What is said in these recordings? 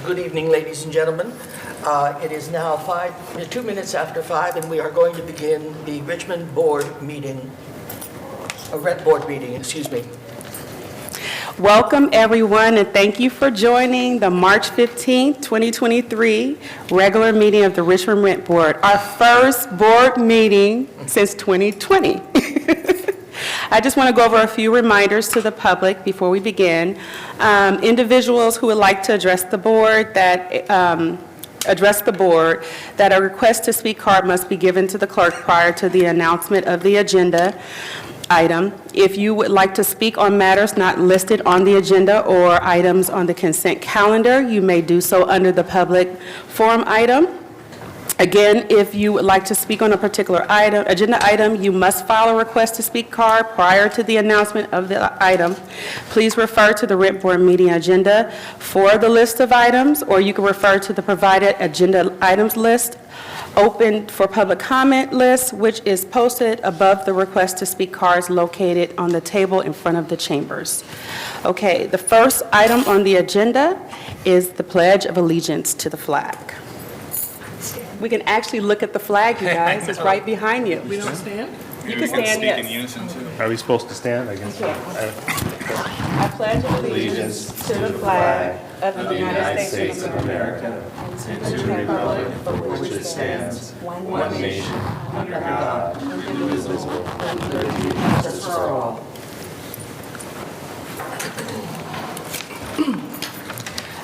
Good evening, ladies and gentlemen. It is now 2 minutes after 5, and we are going to begin the Richmond board meeting, Red board meeting, excuse me. Welcome, everyone, and thank you for joining the March 15th, 2023 regular meeting of the Richmond Rent Board, our first board meeting since 2020. I just want to go over a few reminders to the public before we begin. Individuals who would like to address the board that a request to speak card must be given to the clerk prior to the announcement of the agenda item. If you would like to speak on matters not listed on the agenda or items on the consent calendar, you may do so under the public forum item. Again, if you would like to speak on a particular agenda item, you must file a request to speak card prior to the announcement of the item. Please refer to the Rent Board meeting agenda for the list of items, or you can refer to the provided agenda items list open for public comment list, which is posted above the request to speak cards located on the table in front of the chambers. Okay, the first item on the agenda is the Pledge of Allegiance to the flag. We can actually look at the flag, you guys. It's right behind you. We don't stand? You can stand, speak yes. in unison too. Are we supposed to stand? I guess. I pledge allegiance to the flag of the United States of America and to the republic for which it stands, one nation, under God, indivisible, with liberty and justice for all.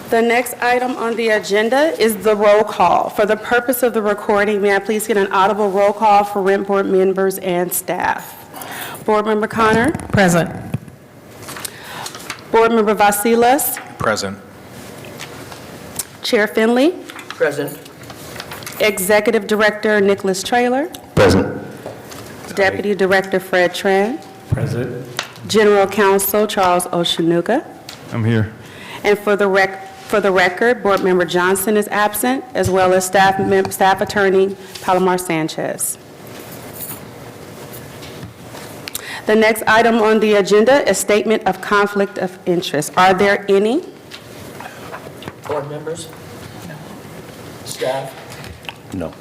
The next item on the agenda is the roll call. For the purpose of the recording, may I please get an audible roll call for Rent Board members and staff? Board Member Connor? Present. Board Member Vasilis? Present. Chair Finley? Present. Executive Director Nicholas Traylor? Present. Deputy Director Fred Tran? Present. General Counsel Charles Oshanuga? I'm here. And for the record, Board Member Johnson is absent, as well as Staff Attorney Palomar Sanchez. The next item on the agenda is Statement of Conflict of Interest. Are there any? Board members? No. Staff? No.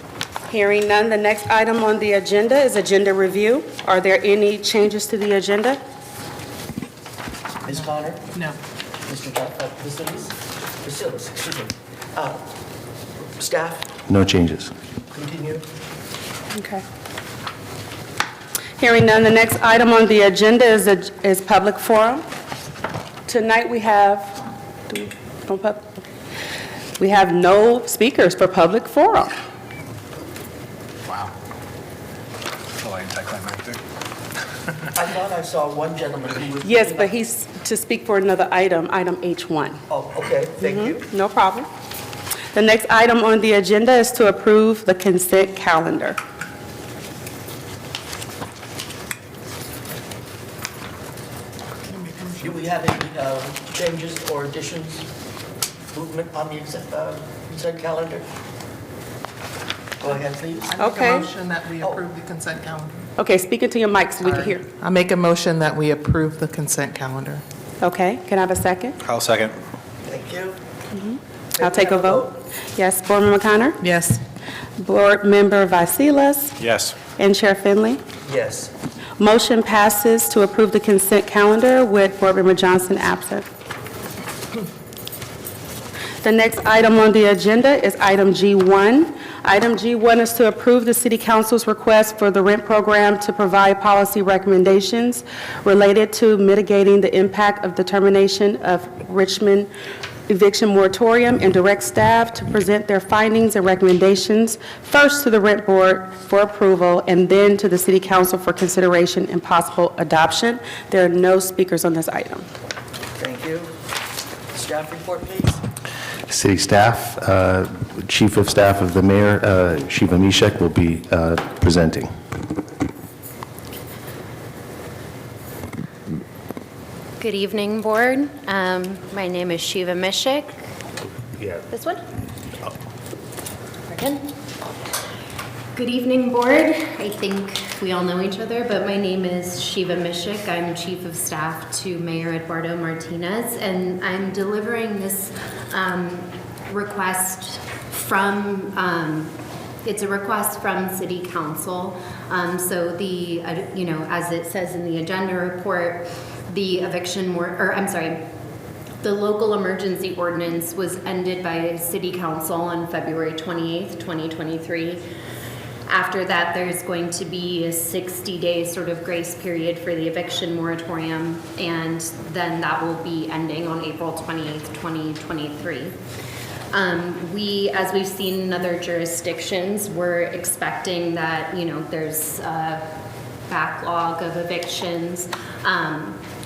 Hearing none, the next item on the agenda is Agenda Review. Are there any changes to the agenda? Ms. Connor? No. Mr. Vasilis, excuse me. Staff? No changes. Continue. Okay. Hearing none, the next item on the agenda is public forum. Tonight we have, we have no speakers for public forum. Wow. That's a light tech line right there. I thought I saw one gentleman who was... Yes, but he's to speak for another item H1. Oh, okay, thank you. No problem. The next item on the agenda is to approve the consent calendar. Do we have any changes or additions, movement on the consent calendar? Go ahead, please. I make Okay. a motion that we approve the consent calendar. Okay, speak into your mic so we can hear. I make a motion that we approve the consent calendar. Okay, can I have a second? I'll second. Thank you. I'll take a vote. Yes, Board Member Connor? Yes. Board Member Vasilis? Yes. And Chair Finley? Yes. Motion passes to approve the consent calendar with Board Member Johnson absent. The next item on the agenda is item G1. Item G1 is to approve the City Council's request for the rent program to provide policy recommendations related to mitigating the impact of the termination of Richmond eviction moratorium and direct staff to present their findings and recommendations first to the Rent Board for approval and then to the City Council for consideration and possible adoption. There are no speakers on this item. Thank you. Staff report, please. City staff, Chief of Staff of the Mayor, Shiva Mishek, will be presenting. Good evening, Board. My name is Shiva Mishik. Yeah. This one? Again. Good evening, Board. I think we all know each other, but my name is Shiva Mishik. I'm Chief of Staff to Mayor Eduardo Martinez, and I'm delivering this request from, it's a request from City Council. So the, as it says in the agenda report, the the local emergency ordinance was ended by City Council on February 28th, 2023. After that, there's going to be a 60-day sort of grace period for the eviction moratorium, and then that will be ending on April 28th, 2023. As we've seen in other jurisdictions, we're expecting that, there's a backlog of evictions,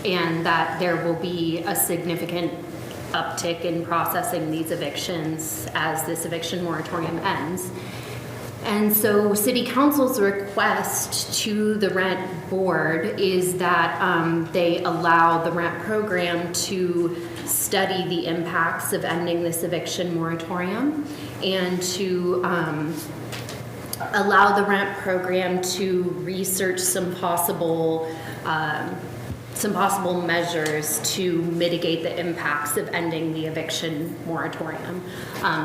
and that there will be a significant uptick in processing these evictions as this eviction moratorium ends. And so City Council's request to the rent board is that they allow the rent program to study the impacts of ending this eviction moratorium, and to allow the rent program to research some possible measures to mitigate the impacts of ending the eviction moratorium.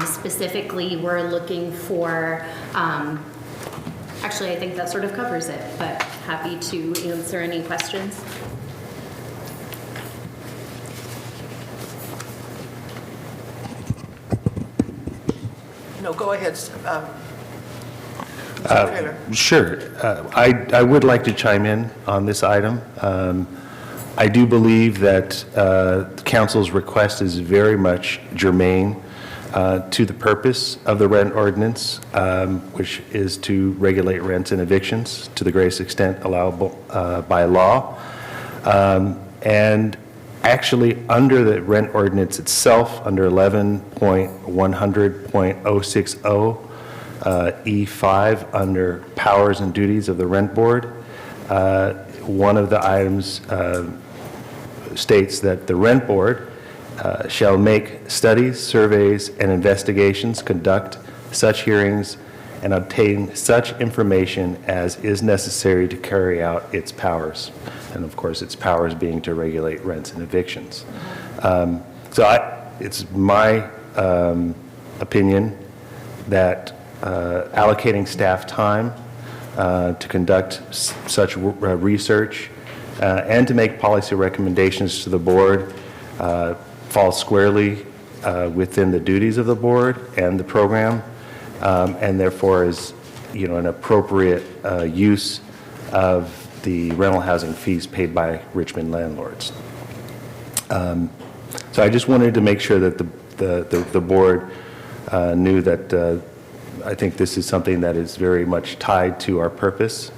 Specifically, we're looking for, actually, I think that sort of covers it, but happy to answer any questions. No, go ahead, Mr. Taylor. Sure. I would like to chime in on this item. I do believe that the council's request is very much germane to the purpose of the rent ordinance, which is to regulate rents and evictions to the greatest extent allowable by law. And actually, under the rent ordinance itself, under 11.100.060, E5, under powers and duties of the rent board, one of the items states that the rent board shall make studies, surveys, and investigations, conduct such hearings, and obtain such information as is necessary to carry out its powers. And of course, its powers being to regulate rents and evictions. It's my opinion that allocating staff time to conduct such research and to make policy recommendations to the board falls squarely within the duties of the board and the program, and therefore is, an appropriate use of the rental housing fees paid by Richmond landlords. So I just wanted to make sure that the board knew that I think this is something that is very much tied to our purpose,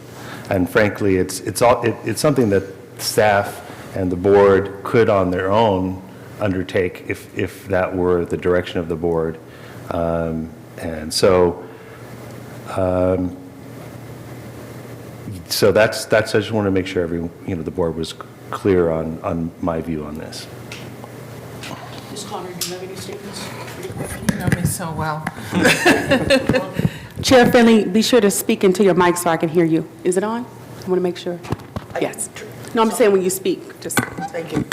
and frankly, it's something that staff and the board could on their own undertake if that were the direction of the board, and so that's I just want to make sure the board was clear on my view on this. Ms. Connor, do you have any statements? You know me so well. Chair Finley, be sure to speak into your mic so I can hear you. Is it on? I want to make sure. Yes. No, I'm saying when you speak, just. Thank you.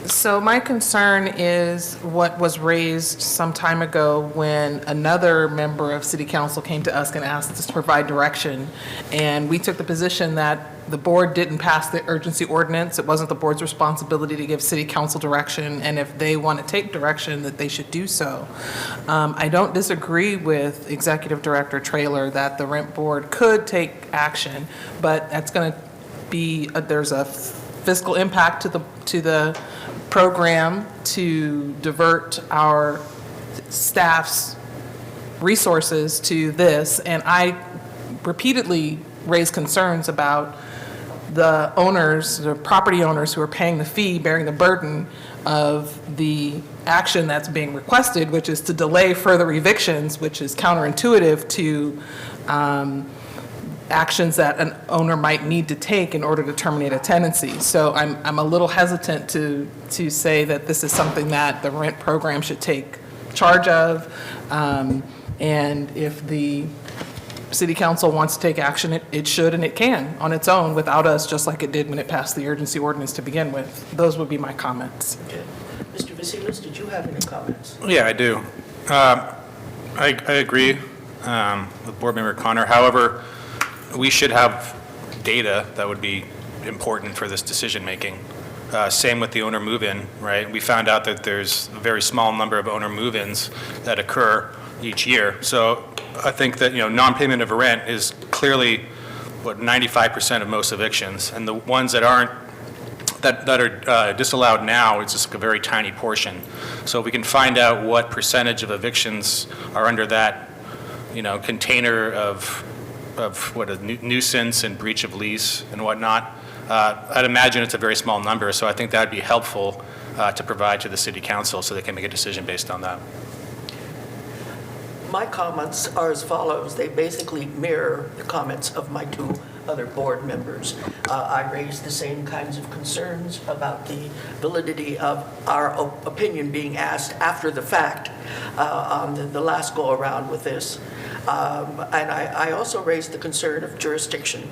So my concern is what was raised some time ago when another member of City Council came to us and asked us to provide direction. And we took the position that the board didn't pass the urgency ordinance. It wasn't the board's responsibility to give City Council direction. And if they want to take direction, that they should do so. I don't disagree with Executive Director Traylor that the rent board could take action, but that's going to be, there's a fiscal impact to the program to divert our staff's resources to this, and I repeatedly raised concerns about the owners, the property owners who are paying the fee, bearing the burden of the action that's being requested, which is to delay further evictions, which is counterintuitive to actions that an owner might need to take in order to terminate a tenancy. So I'm a little hesitant to say that this is something that the rent program should take charge of. And if the City Council wants to take action, it should and it can on its own without us, just like it did when it passed the urgency ordinance to begin with. Those would be my comments. Okay. Mr. Vasilis, did you have any comments? Yeah, I do. I agree with Board Member Connor. However, we should have data that would be important for this decision-making. Same with the owner move-in, right? We found out that there's a very small number of owner move-ins that occur each year. So I think that, non-payment of rent is clearly, 95% of most evictions. And the ones that aren't, that are disallowed now, it's just a very tiny portion. So if we can find out what percentage of evictions are under that, container of what a nuisance and breach of lease and whatnot, I'd imagine it's a very small number. So I think that would be helpful to provide to the city council so they can make a decision based on that. My comments are as follows. They basically mirror the comments of my two other board members. I raised the same kinds of concerns about the validity of our opinion being asked after the fact on the last go-around with this. And I also raised the concern of jurisdiction.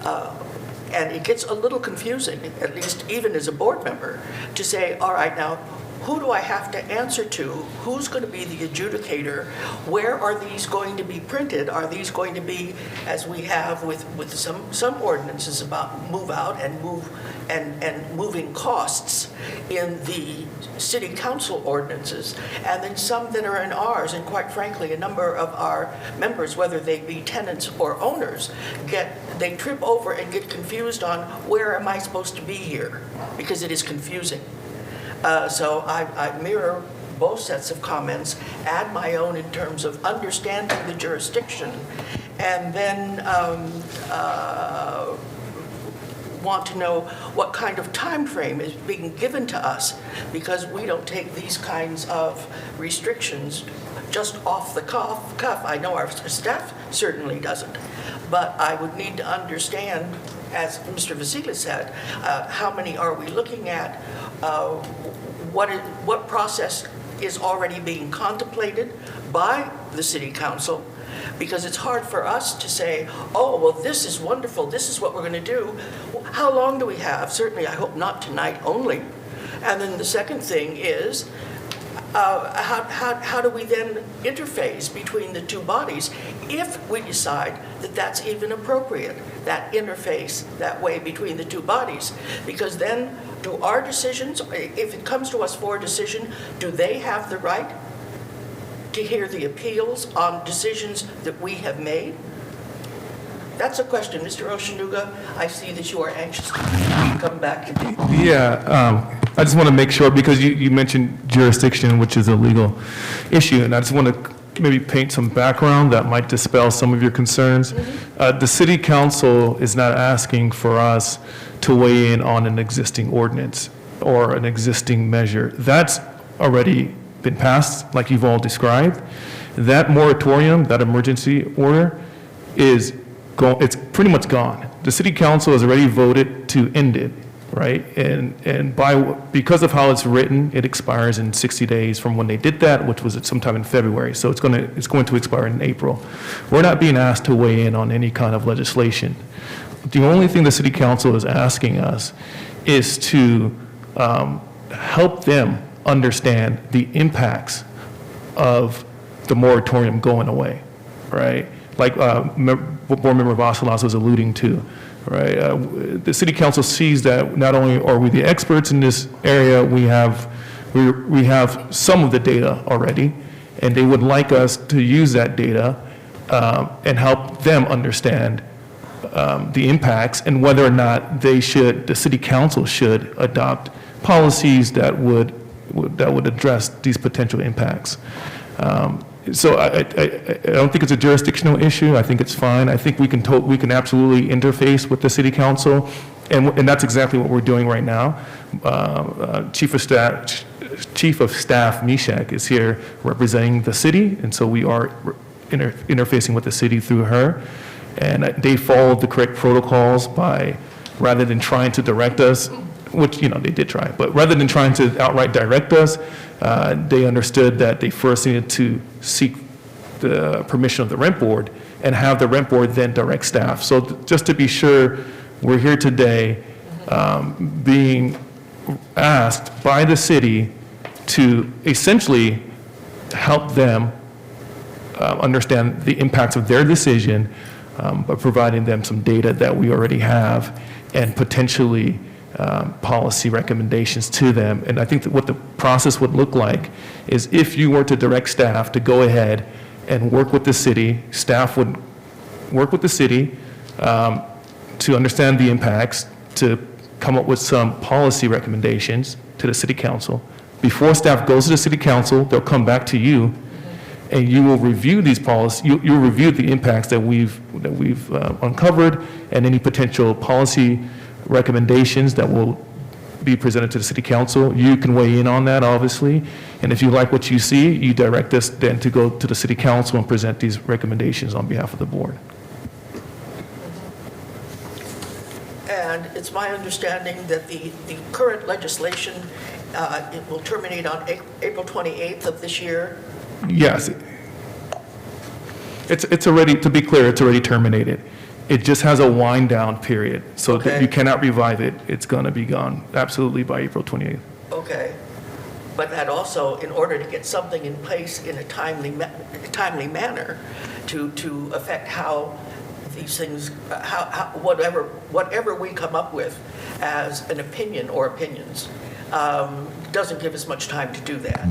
And it gets a little confusing, at least even as a board member, to say, all right, now, who do I have to answer to? Who's going to be the adjudicator? Where are these going to be printed? Are these going to be, as we have with some ordinances about move out and moving costs in the city council ordinances, and then some that are in ours, and quite frankly, a number of our members, whether they be tenants or owners, they trip over and get confused on where am I supposed to be here, because it is confusing. So I mirror both sets of comments, add my own in terms of understanding the jurisdiction, and then want to know what kind of time frame is being given to us, because we don't take these kinds of restrictions just off the cuff. I know our staff certainly doesn't, but I would need to understand, as Mr. Vasila said, how many are we looking at? What process is already being contemplated by the city council? Because it's hard for us to say, oh, well, this is wonderful, this is what we're going to do. How long do we have? Certainly, I hope not tonight only. And then the second thing is, how do we then interface between the two bodies if we decide that that's even appropriate, that interface that way between the two bodies? Because then do our decisions, if it comes to us for a decision, do they have the right to hear the appeals on decisions that we have made? That's a question. Mr. Oshanuga, I see that you are anxious to come back to me. Yeah, I just want to make sure, because you mentioned jurisdiction, which is a legal issue, and I just want to maybe paint some background that might dispel some of your concerns. The city council is not asking for us to weigh in on an existing ordinance or an existing measure. That's already been passed, like you've all described. That moratorium, that emergency order, it's pretty much gone. The city council has already voted to end it, right? And because of how it's written, it expires in 60 days from when they did that, which was sometime in February. So it's going to expire in April. We're not being asked to weigh in on any kind of legislation. The only thing the city council is asking us is to help them understand the impacts of the moratorium going away, right? Like what Board Member Vasalas was alluding to, right? The city council sees that not only are we the experts in this area, we have some of the data already, and they would like us to use that data and help them understand the impacts and whether or not the city council should adopt policies that would address these potential impacts. So I don't think it's a jurisdictional issue. I think it's fine. I think we can absolutely interface with the city council, and that's exactly what we're doing right now. Chief of Staff Mishak is here representing the city, and so we are interfacing with the city through her. And they followed the correct protocols by, rather than trying to direct us, which, they did try, but rather than trying to outright direct us, they understood that they first needed to seek the permission of the rent board and have the rent board then direct staff. So just to be sure, we're here today being asked by the city to essentially help them understand the impacts of their decision by providing them some data that we already have and potentially policy recommendations to them. And I think that what the process would look like is if you were to direct staff to go ahead and work with the city, staff would work with the city to understand the impacts, to come up with some policy recommendations to the city council. Before staff goes to the city council, they'll come back to you, and you will review these policies, you'll review the impacts that we've uncovered and any potential policy recommendations that will be presented to the city council. You can weigh in on that, obviously, and if you like what you see, you direct us then to go to the city council and present these recommendations on behalf of the board. And it's my understanding that the current legislation, it will terminate on April 28th of this year. Yes. It's already, to be clear, it's already terminated. It just has a wind down period, so that Okay. you cannot revive it. It's going to be gone absolutely by April 28th. Okay. But that also, in order to get something in place in a timely manner to affect how these things, whatever we come up with as an opinion or opinions, doesn't give us much time to do that.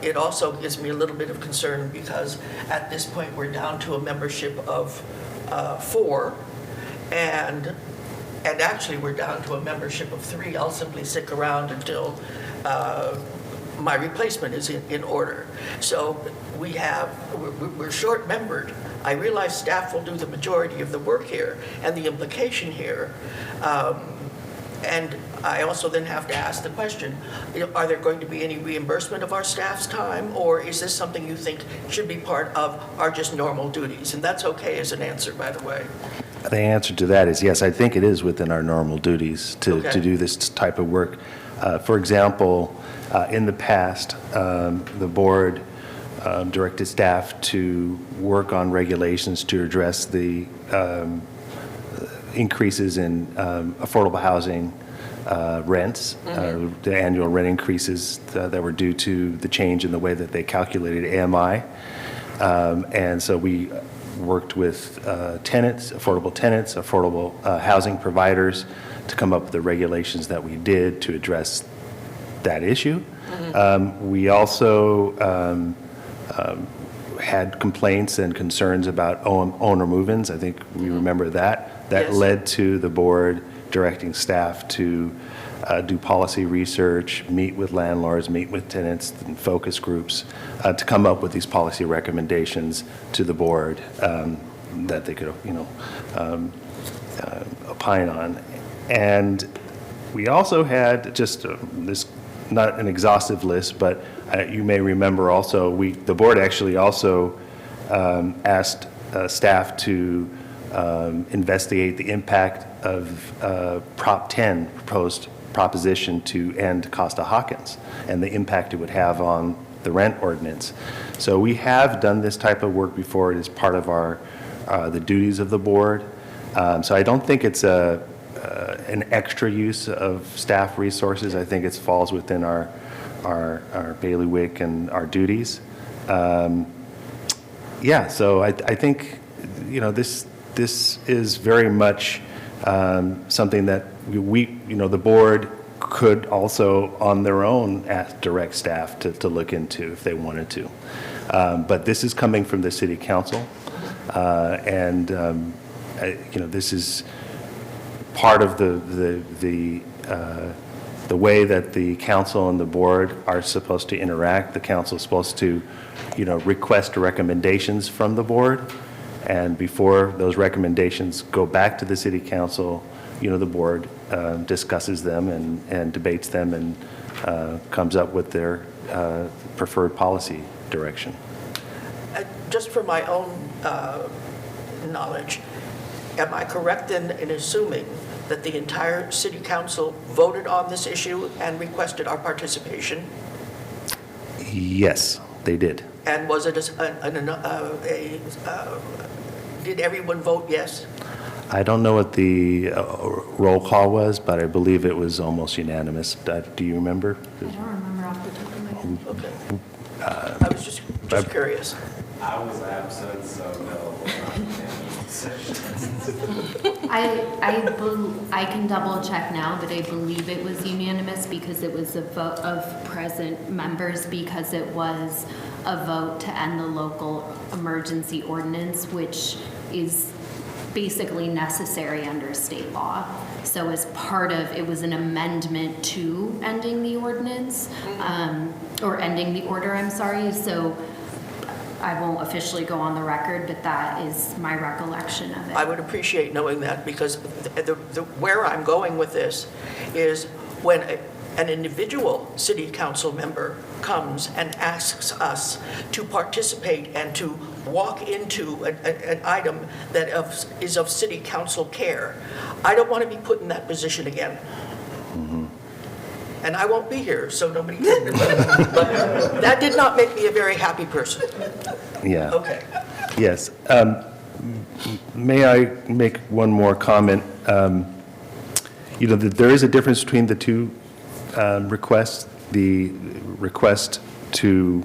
It also gives me a little bit of concern because at this point, we're down to a membership of 4, and actually, we're down to a membership of 3. I'll simply stick around until my replacement is in order. So we're short-membered. I realize staff will do the majority of the work here, and the implication here, and I also then have to ask the question, are there going to be any reimbursement of our staff's time, or is this something you think should be part of our just normal duties? And that's okay as an answer, by the way. The answer to that is yes, I think it is within our normal duties to do this type of work. For example, in the past, the board directed staff to work on regulations to address the increases in affordable housing rents, the annual rent increases that were due to the change in the way that they calculated AMI. And so we worked with tenants, affordable housing providers to come up with the regulations that we did to address that issue. We also had complaints and concerns about owner move-ins. I think we remember that. That Yes. led to the board directing staff to do policy research, meet with landlords, meet with tenants and focus groups to come up with these policy recommendations to the board that they could, opine on. And we also had just this, not an exhaustive list, but you may remember also, the board actually also asked staff to investigate the impact of Prop 10, proposed proposition to end Costa-Hawkins, and the impact it would have on the rent ordinance. So we have done this type of work before. It is part of the duties of the board. So I don't think it's an extra use of staff resources. I think it falls within our bailiwick and our duties. Yeah, so I think, this is very much something that the board could also on their own ask direct staff to look into if they wanted to. But this is coming from the city council, and this is part of the way that the council and the board are supposed to interact. The council is supposed to, request recommendations from the board, and before those recommendations go back to the city council, the board discusses them and debates them and comes up with their preferred policy direction. Just for my own knowledge, am I correct in assuming that the entire city council voted on this issue and requested our participation? Yes, they did. And was it did everyone vote yes? I don't know what the roll call was, but I believe it was almost unanimous. Do you remember? I don't remember off the top of my head. Okay. I was just curious. I was absent, so no. I can double check now, but I believe it was unanimous because it was a vote of present members, because it was a vote to end the local emergency ordinance, which is basically necessary under state law. So as part of, it was an amendment to ending the ordinance, or ending the order, I'm sorry. So I won't officially go on the record, but that is my recollection of it. I would appreciate knowing that, because where I'm going with this is when an individual city council member comes and asks us to participate and to walk into an item that is of city council care, I don't want to be put in that position again. And I won't be here, so nobody can. But that did not make me a very happy person. Yeah. Okay. Yes. May I make one more comment? There is a difference between the two requests. The request to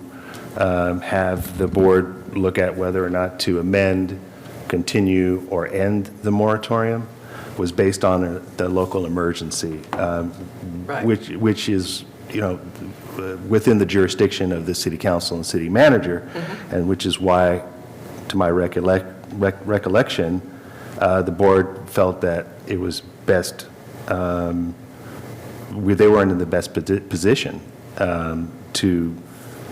have the board look at whether or not to amend, continue, or end the moratorium was based on the local emergency, Right. which is, within the jurisdiction of the city council and city manager, and which is why, to my recollection, the board felt that it was best, they weren't in the best position to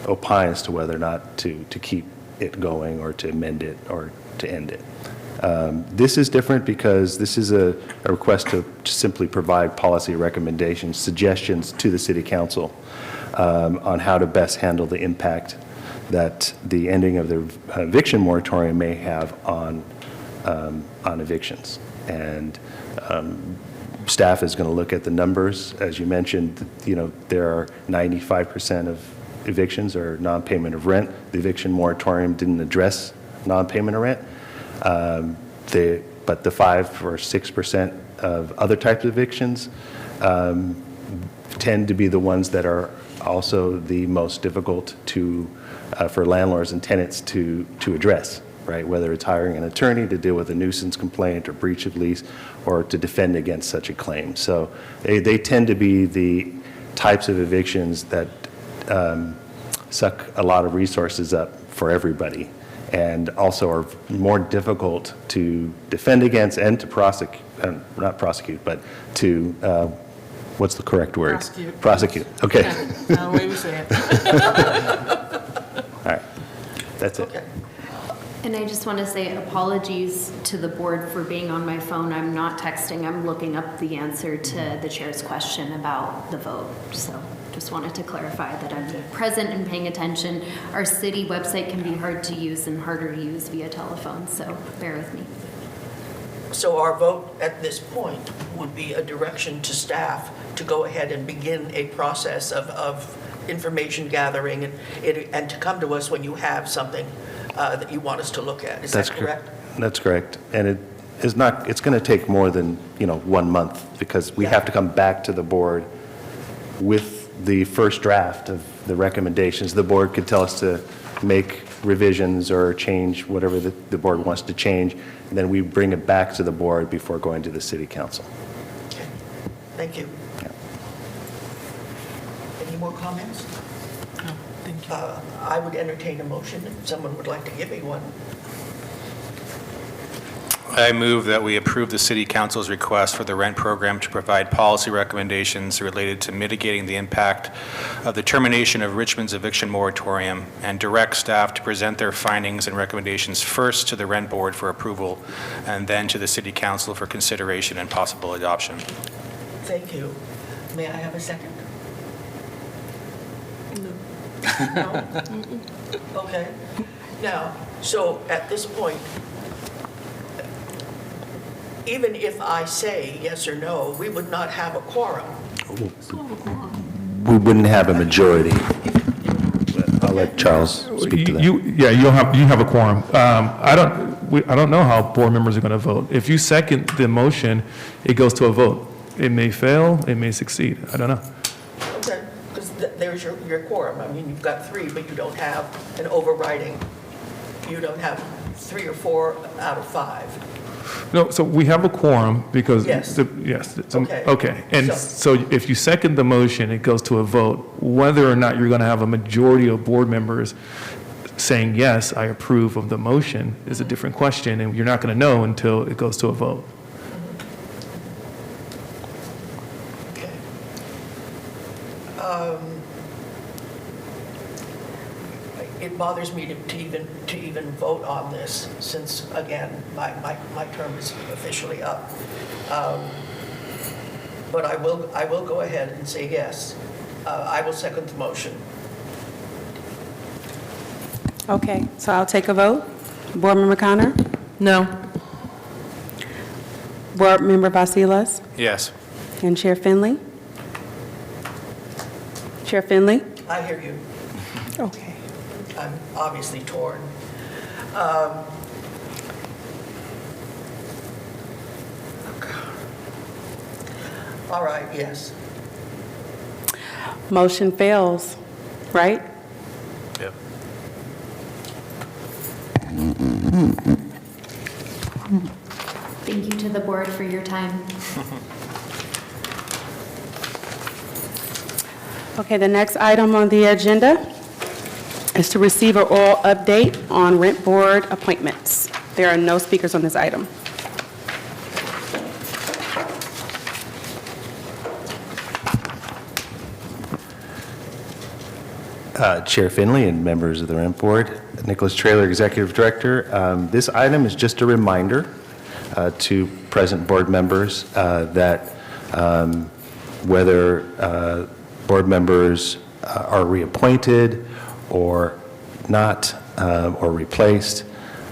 opine as to whether or not to keep it going or to amend it or to end it. This is different because this is a request to simply provide policy recommendations, suggestions to the city council on how to best handle the impact that the ending of the eviction moratorium may have on evictions. And staff is going to look at the numbers. As you mentioned, there are 95% of evictions are non-payment of rent. The eviction moratorium didn't address non-payment of rent. But the 5 or 6% of other types of evictions tend to be the ones that are also the most difficult for landlords and tenants to address, right? Whether it's hiring an attorney to deal with a nuisance complaint or breach of lease or to defend against such a claim. So they tend to be the types of evictions that suck a lot of resources up for everybody, and also are more difficult to defend against and to prosecute, not prosecute, but to, what's the correct word? Prosecute, okay. The way we say it. All right, that's it. Okay. And I just want to say apologies to the board for being on my phone. I'm not texting, I'm looking up the answer to the chair's question about the vote. So just wanted to clarify that I'm present and paying attention. Our city website can be hard to use and harder to use via telephone, so bear with me. So our vote at this point would be a direction to staff to go ahead and begin a process of information gathering and to come to us when you have something that you want us to look at. Is that correct? That's correct. And it is not, it's going to take more than, 1 month, because we have to come back to the board with the first draft of the recommendations. The board could tell us to make revisions or change whatever the board wants to change, and then we bring it back to the board before going to the city council. Okay. Thank you. Yeah. Any more comments? No, thank you. I would entertain a motion if someone would like to give me one. I move that we approve the city council's request for the rent program to provide policy recommendations related to mitigating the impact of the termination of Richmond's eviction moratorium, and direct staff to present their findings and recommendations first to the rent board for approval and then to the city council for consideration and possible adoption. Thank you. May I have a second? No? Okay. Now, so at this point, even if I say yes or no, we would not have a quorum. We wouldn't have a majority. I'll let Charles speak to that. You have a quorum. I don't know how board members are going to vote. If you second the motion, it goes to a vote. It may fail, it may succeed. I don't know. Okay, because there where's your quorum? I mean, you've got 3, but you don't have an overriding, you don't have 3 or 4 out of 5. No, so we have a quorum because. Yes. Yes. Okay. Okay, and So- so if you second the motion, it goes to a vote. Whether or not you're going to have a majority of board members saying, yes, I approve of the motion is a different question, and you're not going to know until it goes to a vote. Okay. It bothers me to even vote on this, since, again, my term is officially up. But I will go ahead and say yes. I will second the motion. Okay, so I'll take a vote. Board Member Connor? No. Board Member Vasilas? Yes. And Chair Finley? Chair Finley? I hear you. Okay. I'm obviously torn. All right, yes. Motion fails, right? Yep. Thank you to the board for your time. Okay, the next item on the agenda is to receive an oral update on rent board appointments. There are no speakers on this item. Chair Finley and members of the Rent Board, Nicholas Traylor, Executive Director. This item is just a reminder to present board members that whether board members are reappointed or not, or replaced,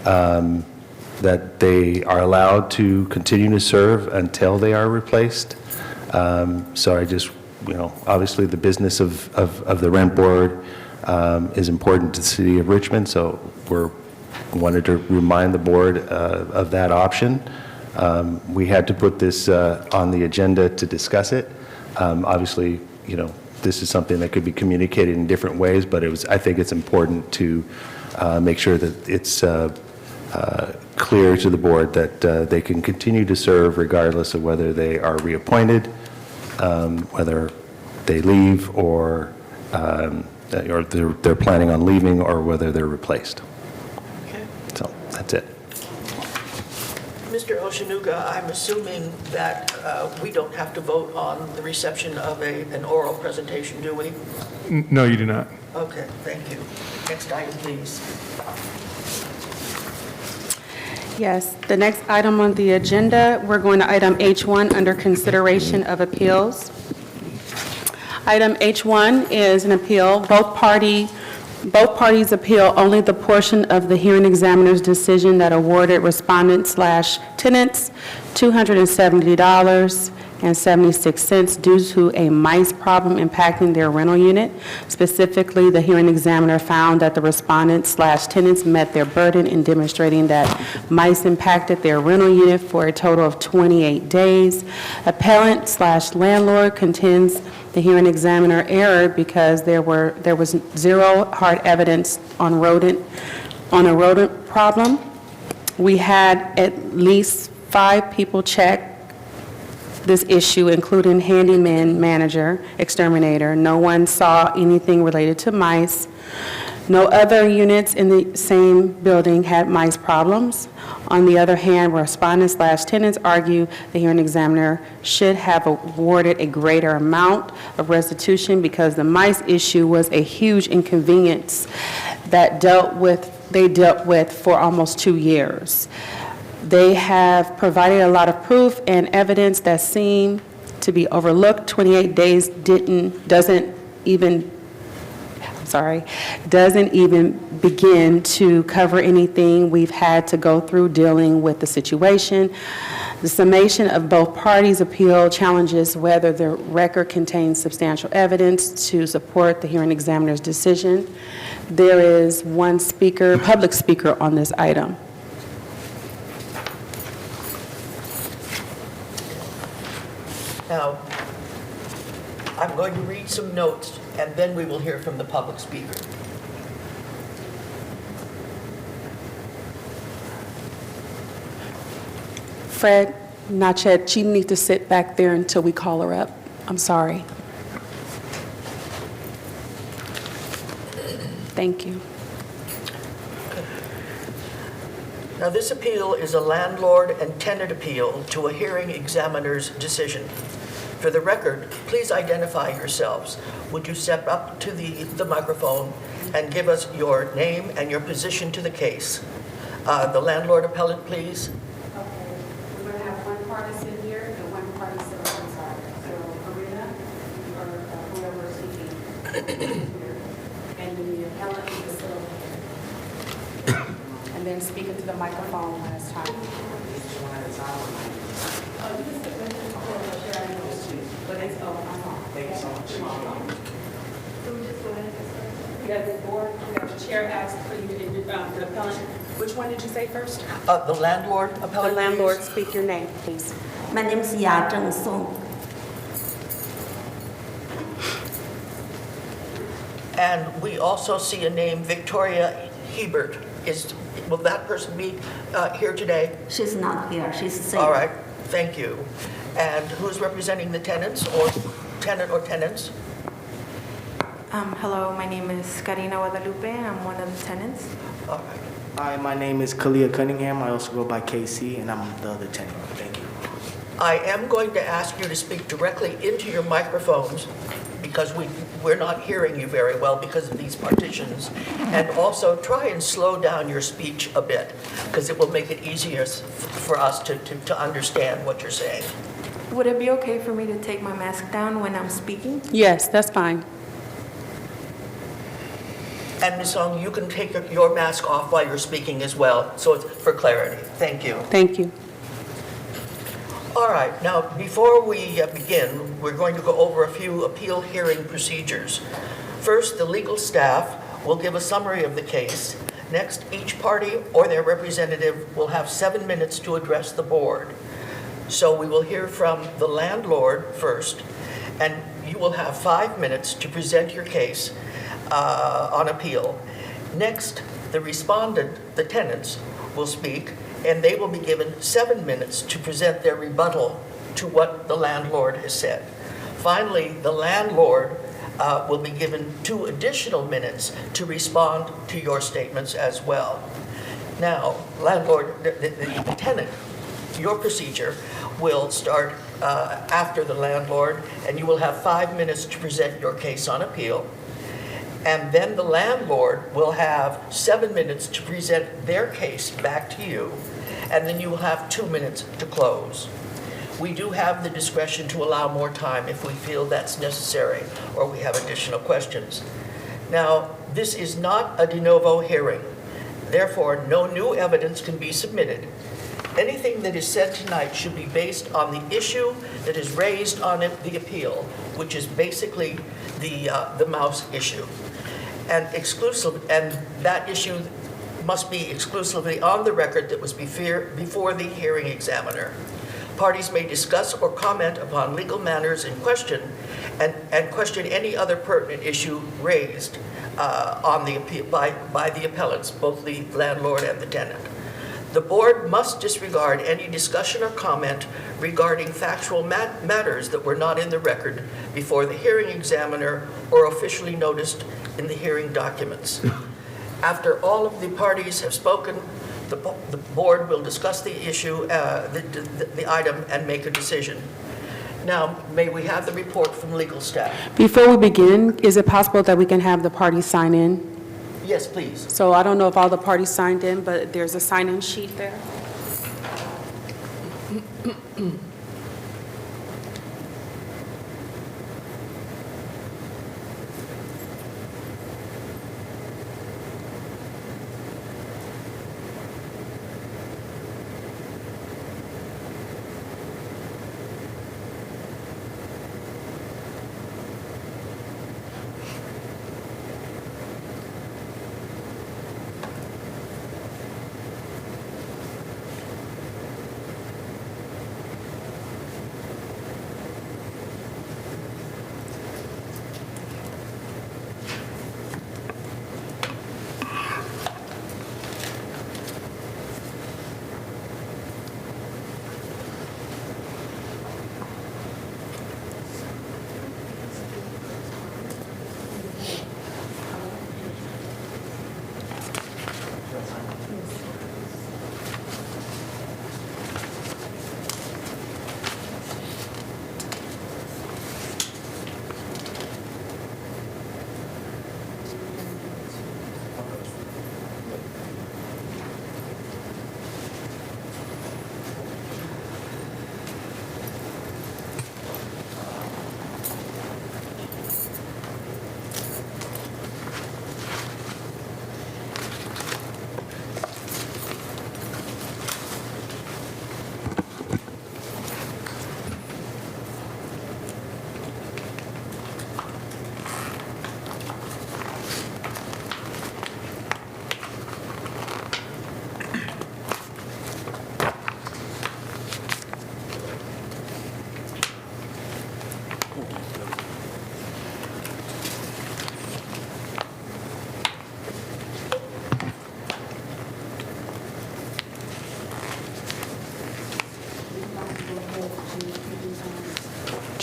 that they are allowed to continue to serve until they are replaced. So I just, obviously the business of the Rent Board is important to the city of Richmond, so wanted to remind the board of that option. We had to put this on the agenda to discuss it. Obviously, this is something that could be communicated in different ways, but I think it's important to make sure that it's clear to the board that they can continue to serve regardless of whether they are reappointed, whether they leave or they're planning on leaving, or whether they're replaced. Okay. So that's it. Mr. Oshanuga, I'm assuming that we don't have to vote on the reception of an oral presentation, do we? No, you do not. Okay, thank you. Next item, please. Yes, the next item on the agenda, we're going to item H1 under consideration of appeals. Item H1 is an appeal. Both parties appeal only the portion of the hearing examiner's decision that awarded respondent/tenants $270.76 due to a mice problem impacting their rental unit. Specifically, the hearing examiner found that the respondent/tenants met their burden in demonstrating that mice impacted their rental unit for a total of 28 days. Appellant/landlord contends the hearing examiner erred because there was zero hard evidence on a rodent problem. We had at least 5 people check this issue, including handyman, manager, exterminator. No one saw anything related to mice. No other units in the same building had mice problems. On the other hand, respondents/tenants argue the hearing examiner should have awarded a greater amount of restitution because the mice issue was a huge inconvenience that they dealt with for almost 2 years. They have provided a lot of proof and evidence that seem to be overlooked. 28 days doesn't even begin to cover anything we've had to go through dealing with the situation. The summation of both parties' appeal challenges whether the record contains substantial evidence to support the hearing examiner's decision. There is one public speaker on this item. Now, I'm going to read some notes and then we will hear from the public speaker. Fred, not yet. She needs to sit back there until we call her up. I'm sorry. Thank you. Now, this appeal is a landlord and tenant appeal to a hearing examiner's decision. For the record, please identify yourselves. Would you step up to the microphone and give us your name and your position to the case? The landlord appellant, please. Okay, we're going to have one party sit here and one party sit on the side. So Karina, or whoever is speaking, here, and the appellant is sit over here. And then speak into the microphone when it's time. Thank you so much. We have the board, we have the chair asked for you to, the appellant. Which one did you say first? The landlord appellant, The landlord, please. speak your name, please. My name is Ya Zheng Song. And we also see a name, Victoria Hebert. Will that person be here today? She's not here. She's sick. All right, thank you. And who's representing the tenants or tenants? Hello, my name is Karina Guadalupe. I'm one of the tenants. All right. Hi, my name is Kalia Cunningham. I also go by KC, and I'm the other tenant. Thank you. I am going to ask you to speak directly into your microphones because we're not hearing you very well because of these partitions. And also try and slow down your speech a bit because it will make it easier for us to understand what you're saying. Would it be okay for me to take my mask down when I'm speaking? Yes, that's fine. And Ms. Song, you can take your mask off while you're speaking as well, so it's for clarity. Thank you. Thank you. All right, now, before we begin, we're going to go over a few appeal hearing procedures. First, the legal staff will give a summary of the case. Next, each party or their representative will have 7 minutes to address the board. So we will hear from the landlord first, and you will have 5 minutes to present your case on appeal. Next, the respondent, the tenants, will speak, and they will be given 7 minutes to present their rebuttal to what the landlord has said. Finally, the landlord will be given 2 additional minutes to respond to your statements as well. Now, landlord, the tenant, your procedure will start after the landlord, and you will have 5 minutes to present your case on appeal. And then the landlord will have 7 minutes to present their case back to you, and then you will have 2 minutes to close. We do have the discretion to allow more time if we feel that's necessary or we have additional questions. Now, this is not a de novo hearing. Therefore, no new evidence can be submitted. Anything that is said tonight should be based on the issue that is raised on the appeal, which is basically the mouse issue. And that issue must be exclusively on the record that was before the hearing examiner. Parties may discuss or comment upon legal matters in question and question any other pertinent issue raised on the appeal by the appellants, both the landlord and the tenant. The board must disregard any discussion or comment regarding factual matters that were not in the record before the hearing examiner or officially noticed in the hearing documents. After all of the parties have spoken, the board will discuss the issue, the item, and make a decision. Now, may we have the report from legal staff? Before we begin, is it possible that we can have the parties sign in? Yes, please. So I don't know if all the parties signed in, but there's a sign-in sheet there.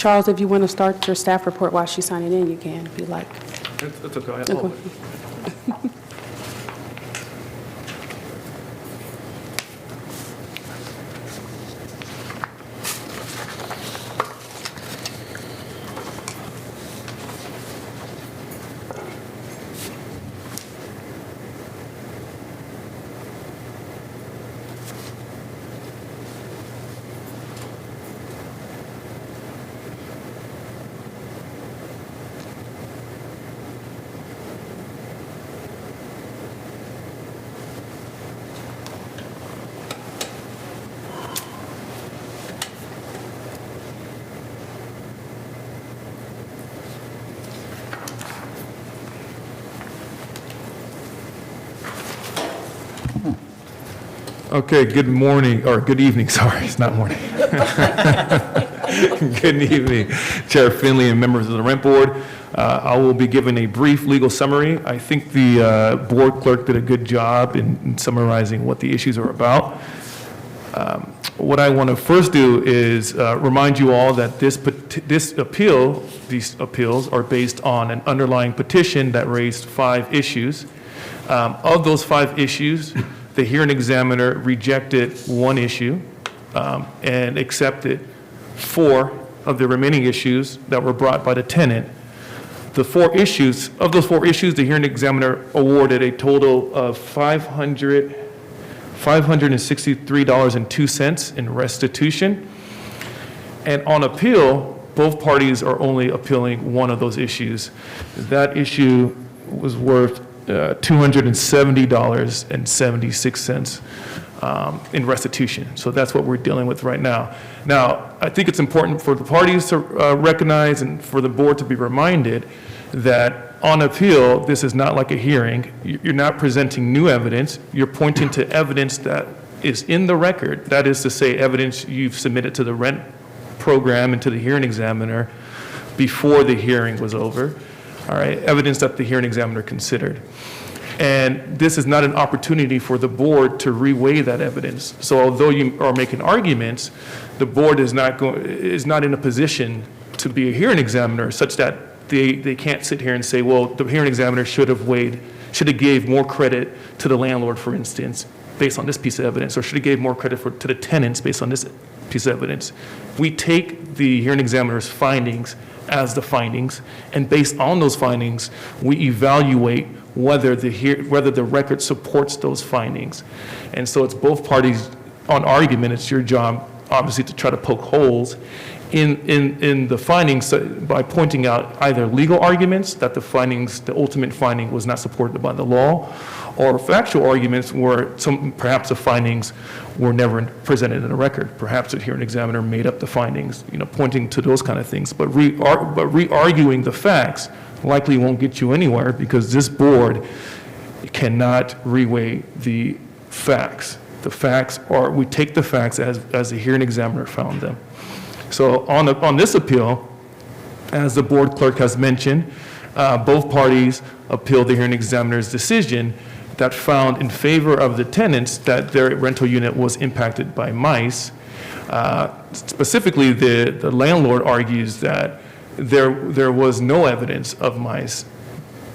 Charles, if you want to start your staff report while she's signing in, you can, if you like. That's okay. Okay. Okay, good morning, or good evening, sorry, it's not morning. Good evening, Chair Finley and members of the Rent Board. I will be giving a brief legal summary. I think the board clerk did a good job in summarizing what the issues are about. What I want to first do is remind you all that these appeals are based on an underlying petition that raised 5 issues. Of those 5 issues, the hearing examiner rejected 1 issue and accepted 4 of the remaining issues that were brought by the tenant. Of those 4 issues, the hearing examiner awarded a total of $563.02 in restitution. And on appeal, both parties are only appealing 1 of those issues. That issue was worth $270.76 in restitution. So that's what we're dealing with right now. Now, I think it's important for the parties to recognize and for the board to be reminded that on appeal, this is not like a hearing. You're not presenting new evidence. You're pointing to evidence that is in the record. That is to say, evidence you've submitted to the rent program and to the hearing examiner before the hearing was over. All right, evidence that the hearing examiner considered. And this is not an opportunity for the board to reweigh that evidence. So although you are making arguments, the board is not in a position to be a hearing examiner such that they can't sit here and say, well, the hearing examiner should have gave more credit to the landlord, for instance, based on this piece of evidence, or should have gave more credit to the tenants based on this piece of evidence. We take the hearing examiner's findings as the findings, and based on those findings, we evaluate whether the record supports those findings. And so it's both parties on argument. It's your job, obviously, to try to poke holes in the findings by pointing out either legal arguments that the ultimate finding was not supported by the law, or factual arguments where perhaps the findings were never presented in a record. Perhaps the hearing examiner made up the findings, pointing to those kind of things. But re-arguing the facts likely won't get you anywhere, because this board cannot reweigh the facts. The facts we take the facts as the hearing examiner found them. So on this appeal, as the board clerk has mentioned, both parties appealed the hearing examiner's decision that found in favor of the tenants that their rental unit was impacted by mice. Specifically, the landlord argues that there was no evidence of mice,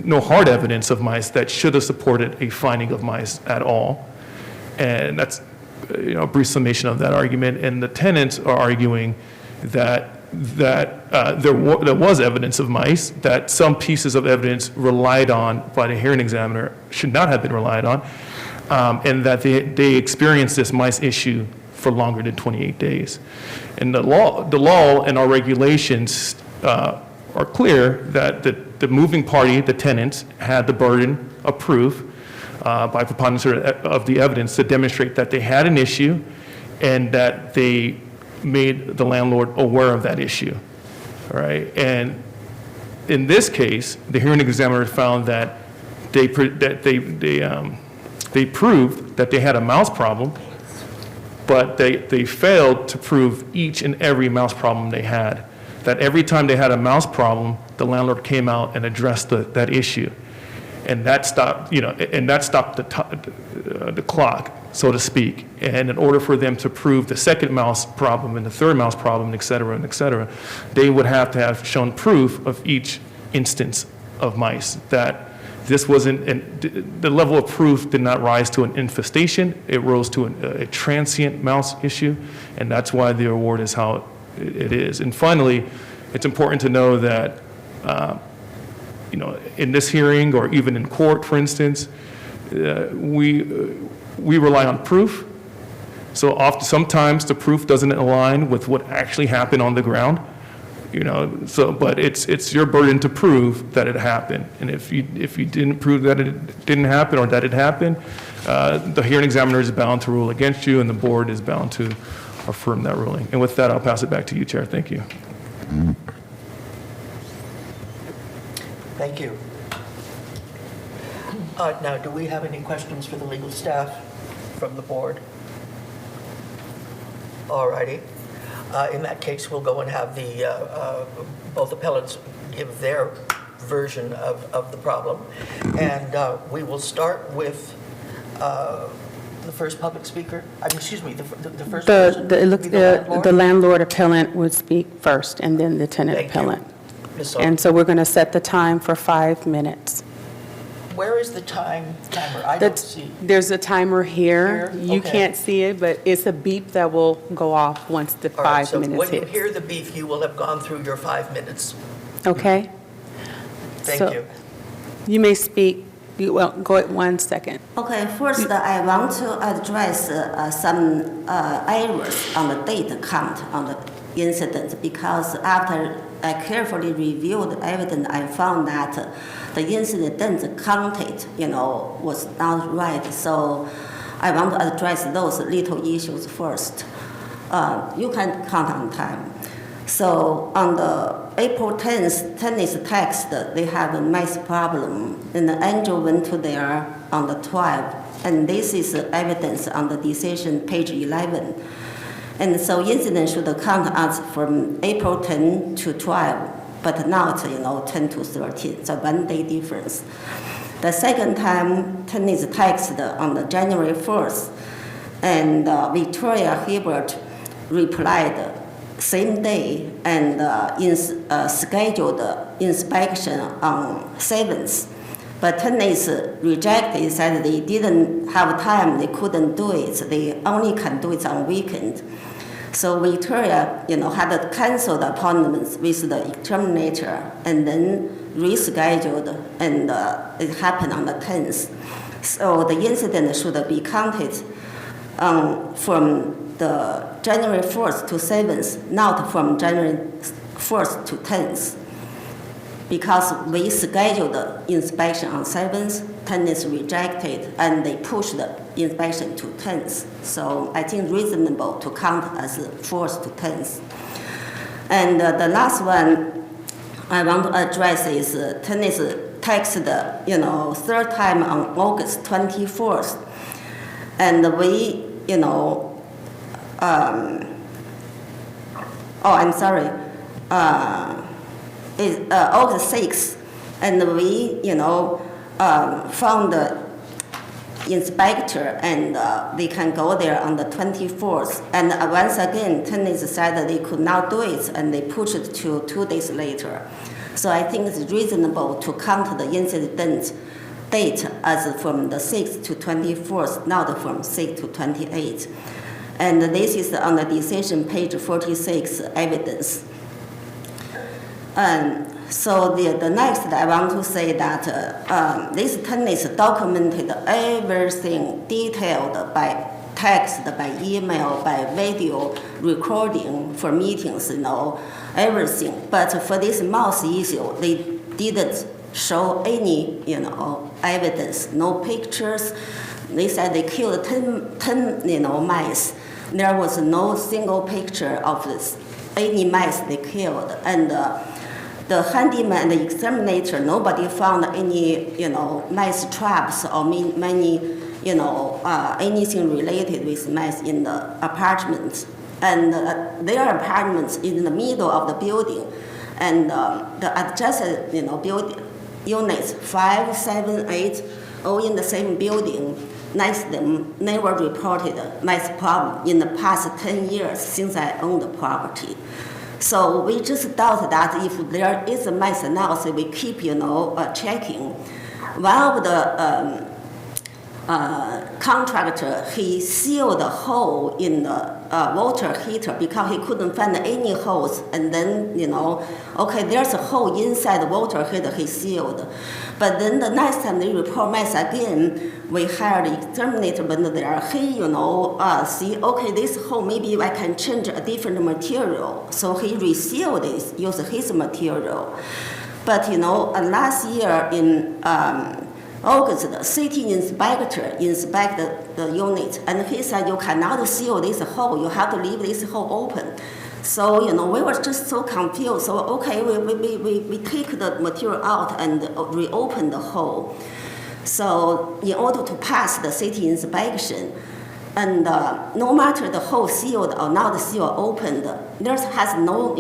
no hard evidence of mice that should have supported a finding of mice at all. And that's a brief summation of that argument. And the tenants are arguing that there was evidence of mice, that some pieces of evidence relied on by the hearing examiner should not have been relied on, and that they experienced this mice issue for longer than 28 days. And the law and our regulations are clear that the moving party, the tenants, had the burden of proof by preponderance of the evidence to demonstrate that they had an issue and that they made the landlord aware of that issue. All right, and in this case, the hearing examiner found that they proved that they had a mouse problem, but they failed to prove each and every mouse problem they had. That every time they had a mouse problem, the landlord came out and addressed that issue, and that stopped the clock. so to speak. And in order for them to prove the second mouse problem and the third mouse problem, et cetera, they would have to have shown proof of each instance of mice, that this wasn't, the level of proof did not rise to an infestation, it rose to a transient mouse issue, and that's why the award is how it is. And finally, it's important to know that, in this hearing or even in court, for instance, we rely on proof. So sometimes the proof doesn't align with what actually happened on the ground. But it's your burden to prove that it happened. And if you didn't prove that it didn't happen or that it happened, the hearing examiner is bound to rule against you, and the board is bound to affirm that ruling. And with that, I'll pass it back to you, Chair. Thank you. Thank you. Now, do we have any questions for the legal staff from the board? All righty. In that case, we'll go and have both appellants give their version of the problem. And we will start with the first public speaker. The first person. The landlord appellant would speak first, and then the tenant appellant. And so we're going to set the time for 5 minutes. Where is the timer? I don't see. There's a timer here. You Okay. can't see it, but it's a beep that will go off once the All right, 5 so minutes when you hits. hear the beep, you will have gone through your 5 minutes. Okay? Thank So you. You may speak. Well, go at 1 second. Okay, first I want to address some errors on the date count on the incident, because after I carefully reviewed the evidence, I found that the incident counted, was not right. So I want to address those little issues first. You can count on time. So on the April 10th tennis text, they have a mice problem, and the angel went to there on the 12th, and this is evidence on the decision, page 11. And so incident should count as from April 10 to 12, but not, 10 to 13, so 1 day difference. The second time, tennis text on the January 1st, and Victoria Hibbert replied same day and scheduled inspection on 7th. But tennis rejected, said they didn't have time, they couldn't do it, they only can do it on weekend. So Victoria, had a canceled appointments with the exterminator and then rescheduled, and it happened on the 10th. So the incident should be counted from the January 1st to 7th, not from January 1st to 10th. Because we scheduled the inspection on 7th, tennis rejected, and they pushed the inspection to 10th. So I think reasonable to count as 4th to 10th. And the last one I want to address is tennis texted, third time on August 24th. And we, I'm sorry. It's August 6th, and we, found the inspector, and they can go there on the 24th. And once again, tennis said that they could not do it, and they pushed it to 2 days later. So I think it's reasonable to count the incident date as from the 6th to 24th, not from 6th to 28th. And this is on the decision page 46 evidence. So the next I want to say that this tennis documented everything detailed by text, by email, by video recording for meetings, everything. But for this mouse issue, they didn't show any, evidence, no pictures. They said they killed 10 mice. There was no single picture of any mice they killed. And the handyman, the exterminator, nobody found any, mice traps or many, anything related with mice in the apartment. And their apartments in the middle of the building, and the adjacent, building units 5, 7, 8, all in the same building. nice them never reported mice problem in the past 10 years since I own the property. So we just thought that if there is a mice analysis, we keep, checking. One of the contractor, he sealed the hole in the water heater because he couldn't find any holes. And then, okay, there's a hole inside the water heater he sealed. But then the next time they report mice again, we hired an exterminator when there. He, see, okay, this hole, maybe I can change a different material. So he resealed it, used his material. But, last year in August, the city inspector inspected the unit, and he said, you cannot seal this hole, you have to leave this hole open. So, we were just so confused. So, okay, we take the material out and reopen the hole. So, in order to pass the city inspection, and no matter the hole sealed or not sealed, opened, there has no,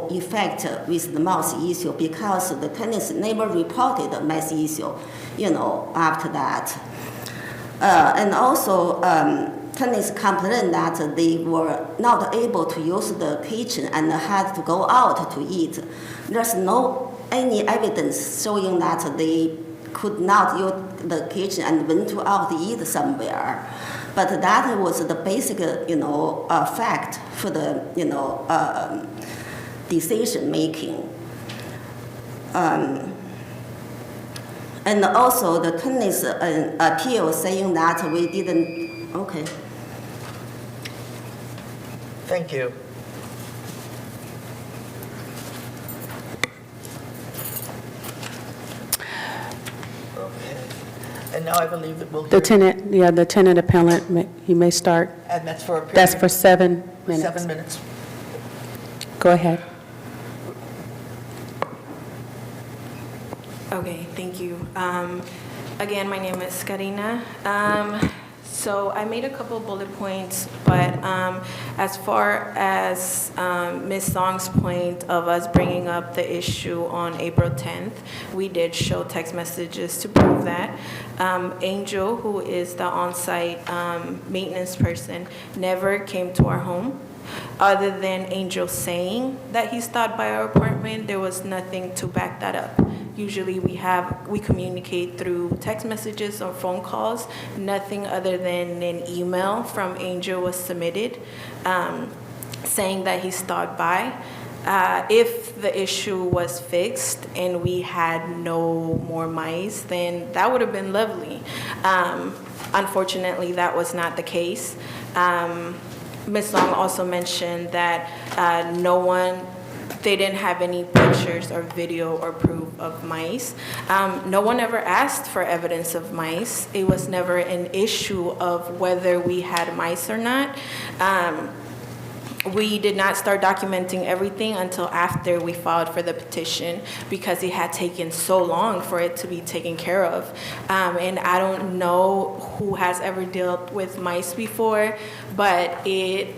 effect with the mouse issue because the tenants never reported the mouse issue, after that. And also, tenants complained that they were not able to use the kitchen and had to go out to eat. There's no any evidence showing that they could not use the kitchen and went out to eat somewhere. But that was the basic, fact for the, decision making. And also the tenants appeal saying that we didn't, okay. Thank you. Okay. And now I believe that we'll hear. The tenant appellant, he may start. And that's for a period. That's for 7 minutes. 7 minutes. Go ahead. Okay, thank you. Again, my name is Karina. So I made a couple bullet points, but as far as Ms. Song's point of us bringing up the issue on April 10th, we did show text messages to prove that. Angel, who is the on-site maintenance person, never came to our home. Other than Angel saying that he stopped by our apartment, there was nothing to back that up. Usually we communicate through text messages or phone calls. Nothing other than an email from Angel was submitted saying that he stopped by. If the issue was fixed and we had no more mice, then that would have been lovely. Unfortunately, that was not the case. Ms. Long also mentioned that they didn't have any pictures or video or proof of mice. No one ever asked for evidence of mice. It was never an issue of whether we had mice or not. We did not start documenting everything until after we filed for the petition because it had taken so long for it to be taken care of. And I don't know who has ever dealt with mice before, but you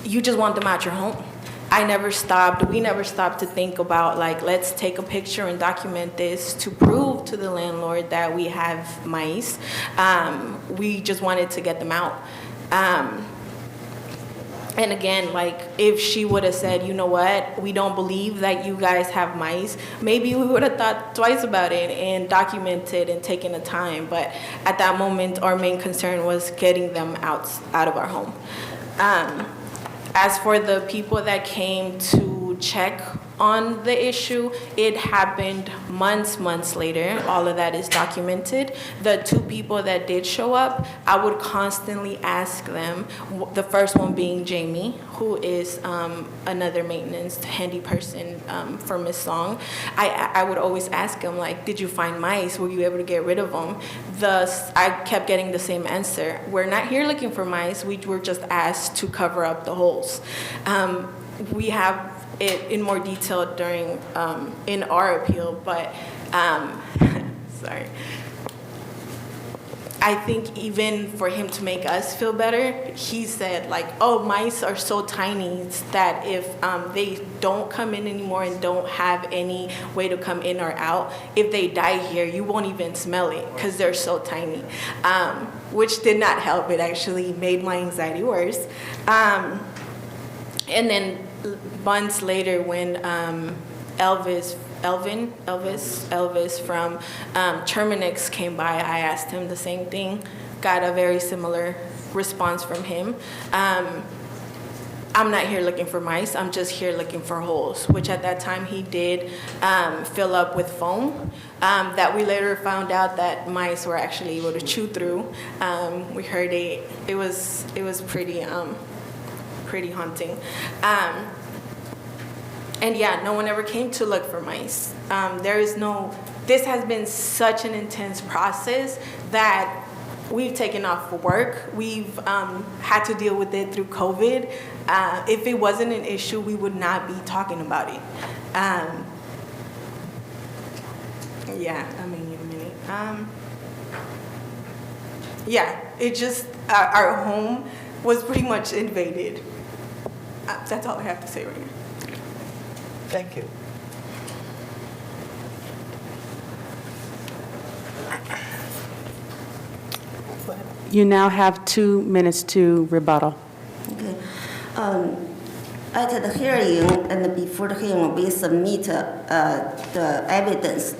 just want them out your home. We never stopped to think about, like, let's take a picture and document this to prove to the landlord that we have mice. We just wanted to get them out. And again, like, if she would have said, you know what, we don't believe that you guys have mice, maybe we would have thought twice about it and documented and taken the time. But at that moment, our main concern was getting them out of our home. As for the people that came to check on the issue, it happened months later. All of that is documented. The 2 people that did show up, I would constantly ask them, the first one being Jamie, who is another maintenance handy person for Ms. Song. I would always ask him, like, did you find mice? Were you able to get rid of them? I kept getting the same answer. We're not here looking for mice. We were just asked to cover up the holes. We have it in more detail during in our appeal, but sorry. I think even for him to make us feel better, he said like, oh, mice are so tiny that if they don't come in anymore and don't have any way to come in or out, if they die here, you won't even smell it because they're so tiny, which did not help. It actually made my anxiety worse. And then months later when Elvis from Terminix came by, I asked him the same thing, got a very similar response from him. I'm not here looking for mice, I'm just here looking for holes, which at that time he did fill up with foam that we later found out that mice were actually able to chew through. We heard it was pretty haunting. And yeah, no one ever came to look for mice. This has been such an intense process that we've taken off for work. We've had to deal with it through COVID. If it wasn't an issue, we would not be talking about it. Yeah, I mean, in a minute. Yeah, it just, our home was pretty much invaded. That's all I have to say right now. Thank you. You now have 2 minutes to rebuttal. Okay. At the hearing and before the hearing, we submit the evidence,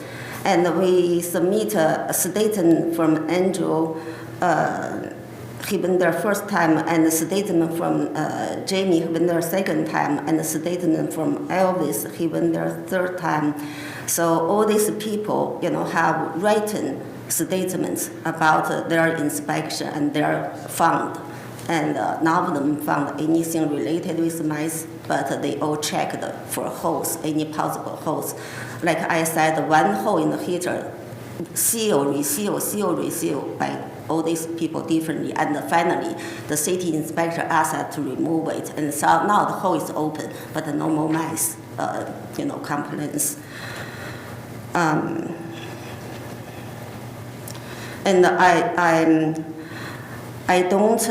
and we submit a statement from Andrew. He been there first time, and a statement from Jamie, he been there second time, and a statement from Elvis, he been there third time. So all these people, have written statements about their inspection and their found. And none of them found anything related with mice, but they all checked for holes, any possible holes. Like I said, one hole in the heater, seal, reseal by all these people differently. And finally, the city inspector asked us to remove it. And so now the hole is open, but no more mice, complaints. And I don't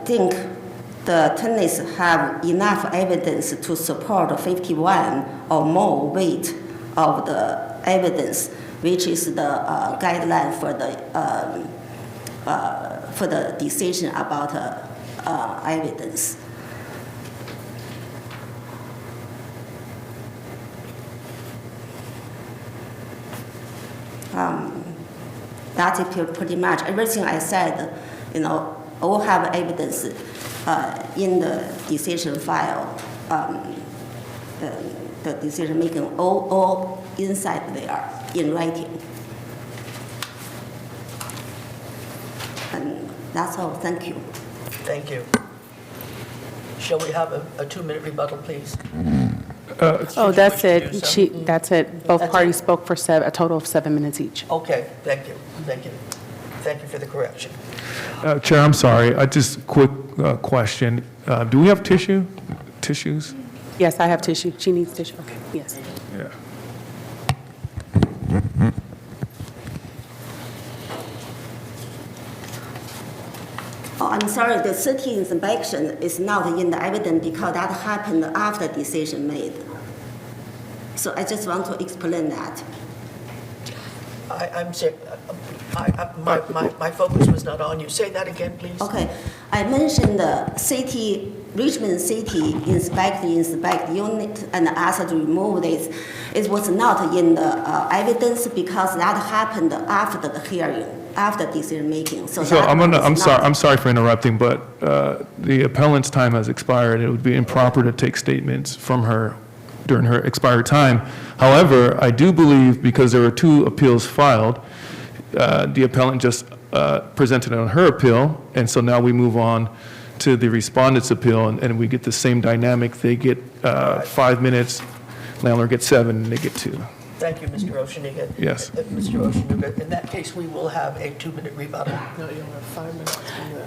think the attorneys have enough evidence to support 51 or more weight of the evidence, which is the guideline for the decision about evidence. That's pretty much everything I said. All have evidence in the decision file. The decision making all inside there in writing. And that's all. Thank you. Thank you. Shall we have a 2-minute rebuttal, please? Oh, that's it. That's it. Both parties spoke for a total of 7 minutes each. Okay, thank you. Thank you for the correction. Chair, I'm sorry. Just quick question. Do we have tissues? Yes, I have tissue. She needs tissue. Okay. Yes. Yeah. Oh, I'm sorry, the city inspection is not in the evidence because that happened after decision made. So I just want to explain that. I'm saying, my focus was not on you. Say that again, please. Okay, I mentioned the city, Richmond City inspect unit and asked to remove this. It was not in the evidence because that happened after the hearing, after decision making. So I'm sorry for interrupting, but the appellant's time has expired. It would be improper to take statements from her during her expired time. However, I do believe because there were 2 appeals filed, the appellant just presented on her appeal, and so now we move on to the respondent's appeal, and we get the same dynamic. They get 5 minutes, landlord gets 7, and they get 2. Thank you, Mr. Oceaniga. Yes. Mr. Oceaniga, in that case, we will have a 2-minute rebuttal. No, you'll have 5 minutes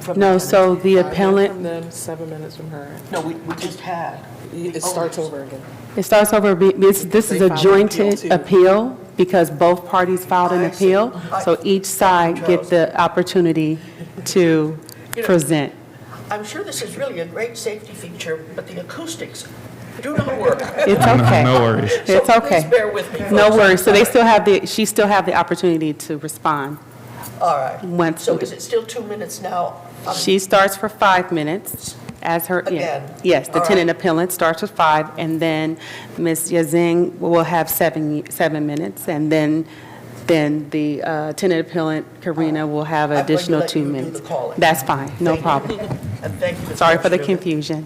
from them. No, so the 5 minutes appellant, from them, 7 minutes from her. No, we just had. It starts over again. it starts over, this is a jointed appeal because both parties filed an I see. appeal, so each side get the opportunity to present. I'm sure this is really a great safety feature, but the acoustics do not work. It's okay. No worries. It's So okay. please bear with me, No folks. worries. So she still have the opportunity to respond. All right. Once So we- is it still 2 minutes now? She starts for 5 minutes as her, Again. yes, the All tenant right. appellant starts with 5, and then Ms. Yazing will have 7 minutes, and then the tenant appellant, Karina, will have I'm going to additional let 2 you do minutes. the calling. That's fine, no Thank you. problem. And thank you. Ms. Sorry for the Newman. confusion.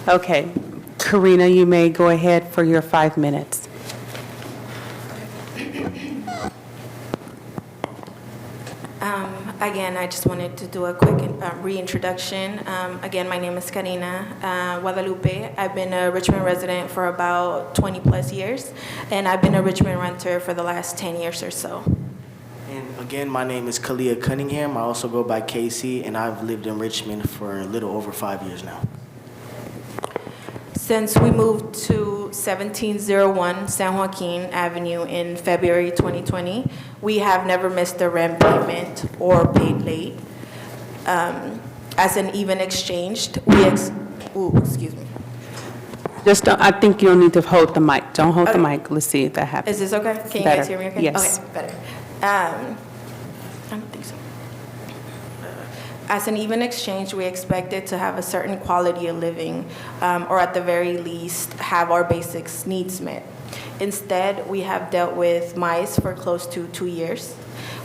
Okay, Karina, you may go ahead for your 5 minutes. Again, I just wanted to do a quick reintroduction. Again, my name is Karina Guadalupe. I've been a Richmond resident for about 20 plus years, and I've been a Richmond renter for the last 10 years or so. And again, my name is Kalia Cunningham. I also go by Casey, and I've lived in Richmond for a little over 5 years now. Since we moved to 1701 San Joaquin Avenue in February 2020, we have never missed a rent payment or paid late. As an even exchange, excuse me. Just, I think you'll need to hold the mic. Don't hold the mic. Let's see if that happens. Is this okay? Can you Better. guys hear me okay? Yes. Okay, better. I don't think so. As an even exchange, we expected to have a certain quality of living, or at the very least, have our basic needs met. Instead, we have dealt with mice for close to 2 years.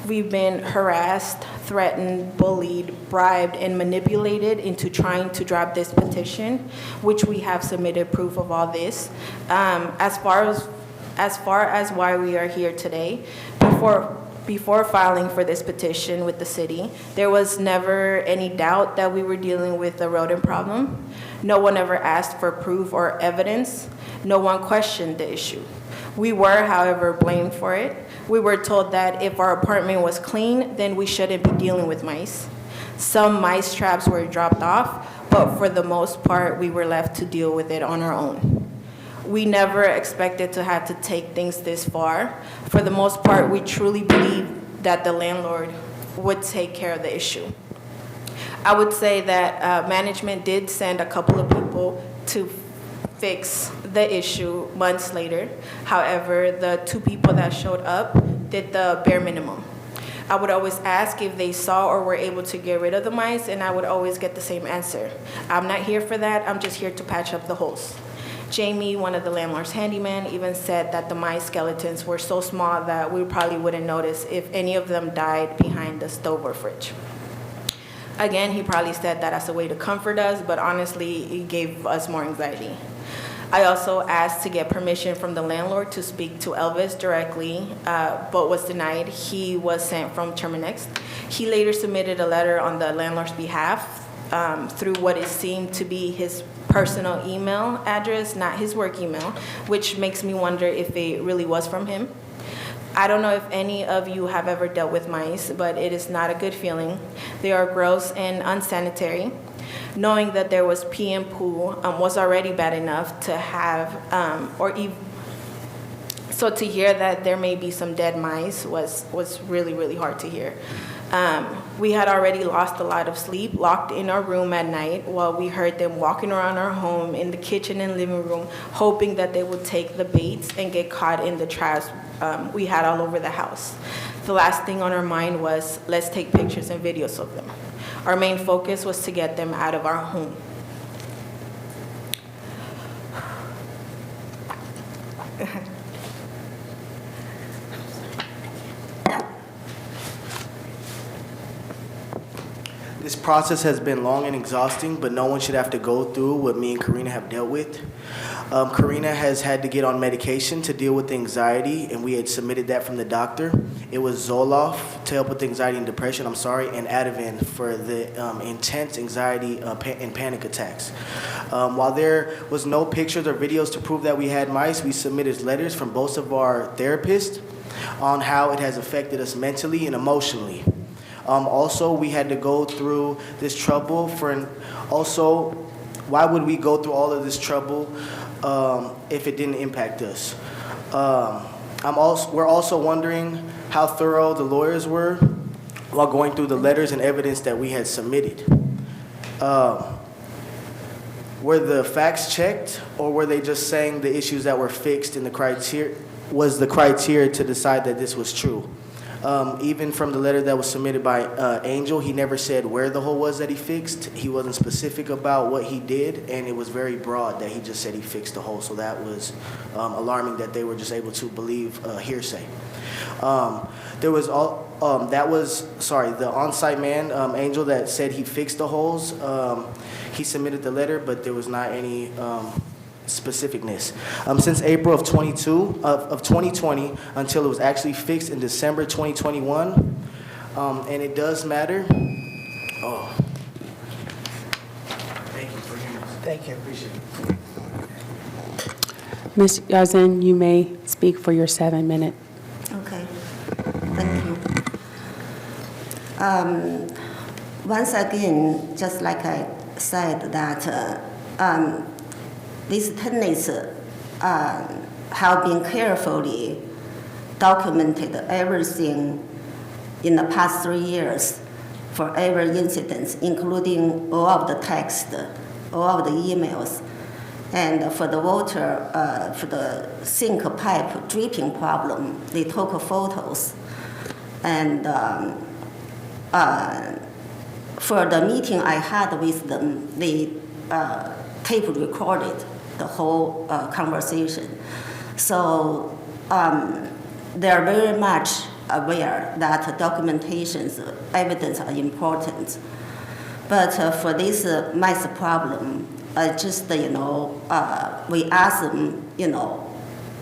We've been harassed, threatened, bullied, bribed, and manipulated into trying to drop this petition, which we have submitted proof of all this. As far as why we are here today, before filing for this petition with the city, there was never any doubt that we were dealing with a rodent problem. No one ever asked for proof or evidence. No one questioned the issue. We were, however, blamed for it. We were told that if our apartment was clean, then we shouldn't be dealing with mice. Some mice traps were dropped off, but for the most part, we were left to deal with it on our own. We never expected to have to take things this far. For the most part, we truly believed that the landlord would take care of the issue. I would say that management did send a couple of people to fix the issue months later. However, the 2 people that showed up did the bare minimum. I would always ask if they saw or were able to get rid of the mice, and I would always get the same answer. I'm not here for that, I'm just here to patch up the holes. Jamie, one of the landlord's handyman, even said that the mice skeletons were so small that we probably wouldn't notice if any of them died behind the stove or fridge. Again, he probably said that as a way to comfort us, but honestly, it gave us more anxiety. I also asked to get permission from the landlord to speak to Elvis directly, but was denied. He was sent from Terminex. He later submitted a letter on the landlord's behalf through what it seemed to be his personal email address, not his work email, which makes me wonder if it really was from him. I don't know if any of you have ever dealt with mice, but it is not a good feeling. They are gross and unsanitary. Knowing that there was pee and poo was already bad enough to have, so to hear that there may be some dead mice was really, really hard to hear. We had already lost a lot of sleep, locked in our room at night while we heard them walking around our home in the kitchen and living room, hoping that they would take the baits and get caught in the trash we had all over the house. The last thing on our mind was, let's take pictures and videos of them. Our main focus was to get them out of our home. This process has been long and exhausting, but no one should have to go through what me and Karina have dealt with. Karina has had to get on medication to deal with anxiety, and we had submitted that from the doctor. It was Zoloft to help with anxiety and depression, and Ativan for the intense anxiety and panic attacks. While there was no pictures or videos to prove that we had mice, we submitted letters from both of our therapists on how it has affected us mentally and emotionally. Also, we had to go through this trouble why would we go through all of this trouble if it didn't impact us? We're also wondering how thorough the lawyers were while going through the letters and evidence that we had submitted. Were the facts checked, or were they just saying the issues that were fixed in the criteria, was the criteria to decide that this was true? Even from the letter that was submitted by Angel, he never said where the hole was that he fixed. He wasn't specific about what he did, and it was very broad that he just said he fixed the hole. So that was alarming that they were just able to believe hearsay. There was the on-site man, Angel, that said he fixed the holes. He submitted the letter, but there was not any specificness. Since April of 2020 until it was actually fixed in December 2021, and it does matter. Oh, thank you for hearing us. Thank you. Appreciate it. Ms. Yazin, you may speak for your 7 minutes. Okay, thank you. Once again, just like I said, that these tenants have been carefully documented everything in the past 3 years for every incident, including all of the text, all of the emails. And for the water, for the sink pipe dripping problem, they took photos. And for the meeting I had with them, they tape recorded the whole conversation. So they're very much aware that documentations, evidence are important. But for this mice problem, just, we ask them,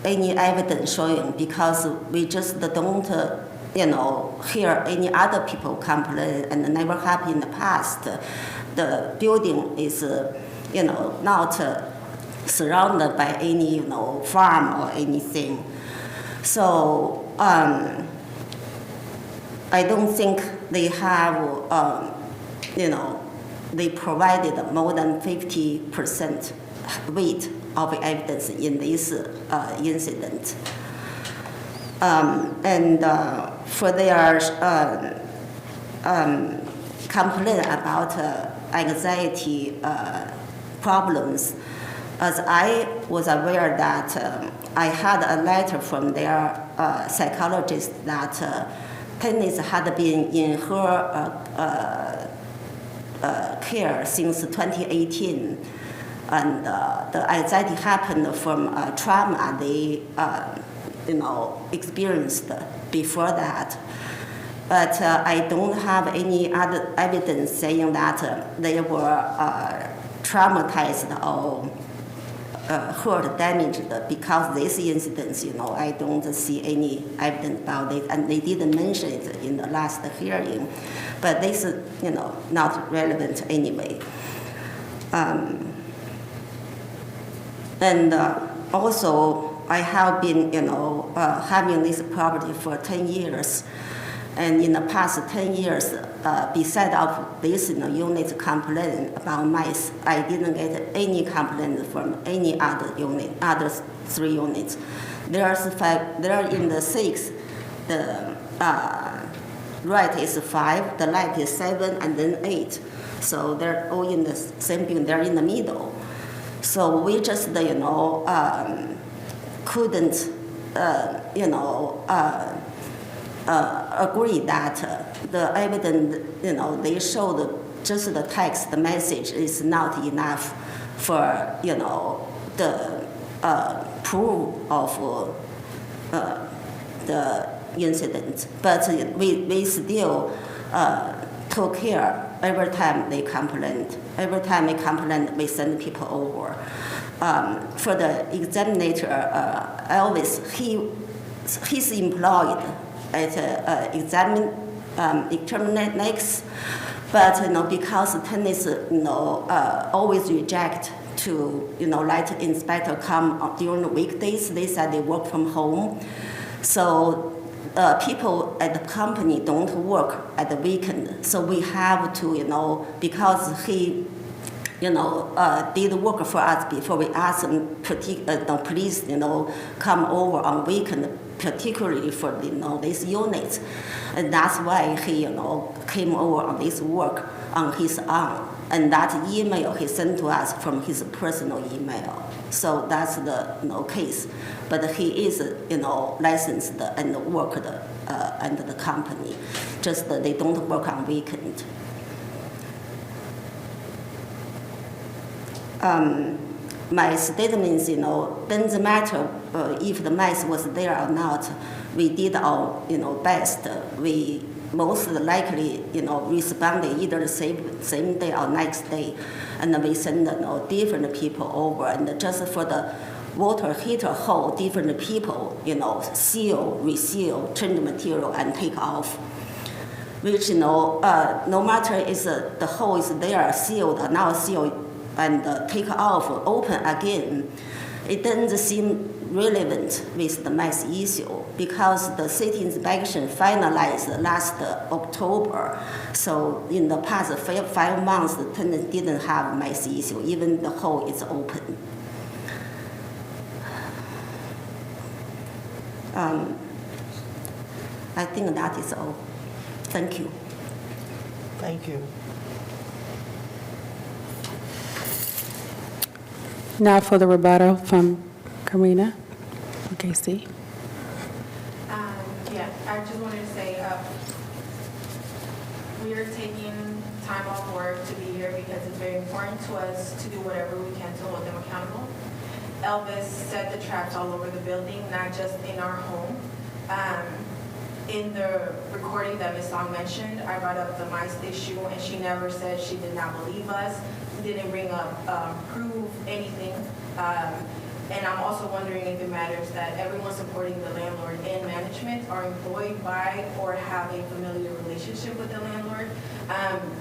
any evidence showing, because we just don't, hear any other people complain, and never happened in the past. The building is, not surrounded by any, farm or anything. So I don't think they have, they provided more than 50% weight of evidence in this incident. And for their complaint about anxiety problems, as I was aware that I had a letter from their psychologist that tenants had been in her care since 2018, and the anxiety happened from trauma they experienced before that. But I don't have any other evidence saying that they were traumatized or hurt, damaged because this incident. I don't see any evidence about it, and they didn't mention it in the last hearing. But this is, not relevant anyway. And also, I have been, having this property for 10 years. And in the past 10 years, beside of this unit complaint about mice, I didn't get any complaint from any other unit, other 3 units. There are in the 6, the right is 5, the left is 7, and then 8. So they're all in the same building, they're in the middle. So we just, couldn't, agree that the evidence, they showed just the text, the message is not enough for, the proof of the incident. But we still took care every time they complained. Every time they complained, we send people over. For the examiner, Elvis, he's employed at examination, but because tenants always reject to let inspector come during the weekdays, they said they work from home. So people at the company don't work at the weekend, so we have to because he did work for us before we asked him, please, come over on weekend particularly for these units, and that's why he came over on this work on his own. And that email he sent to us from his personal email. So that's the case. But he is licensed and worked under the company. Just that they don't work on weekend. My statements, doesn't matter if the mess was there or not. We did our, best. We most likely, responded either the same day or next day, and we send different people over, and just for the water heater hole, different people, seal, reseal, change material, and take off. Which no matter is the hole is there sealed or not sealed, and take off, open again, it doesn't seem relevant with the mess issue because the city inspection finalized last October. So in the past 5 months, the tenant didn't have mess issue, even the hole is open. I think that is all. Thank you. Thank you. Now for the rebuttal from Karina, KC. Yeah, I just wanted to say we are taking time off work to be here because it's very important to us to do whatever we can to hold them accountable. Elvis set the traps all over the building, not just in our home. In the recording that Ms. Song mentioned, I brought up the mice issue, and she never said she did not believe us, didn't bring up, prove anything. And I'm also wondering if it matters that everyone supporting the landlord and management are employed by or have a familiar relationship with the landlord.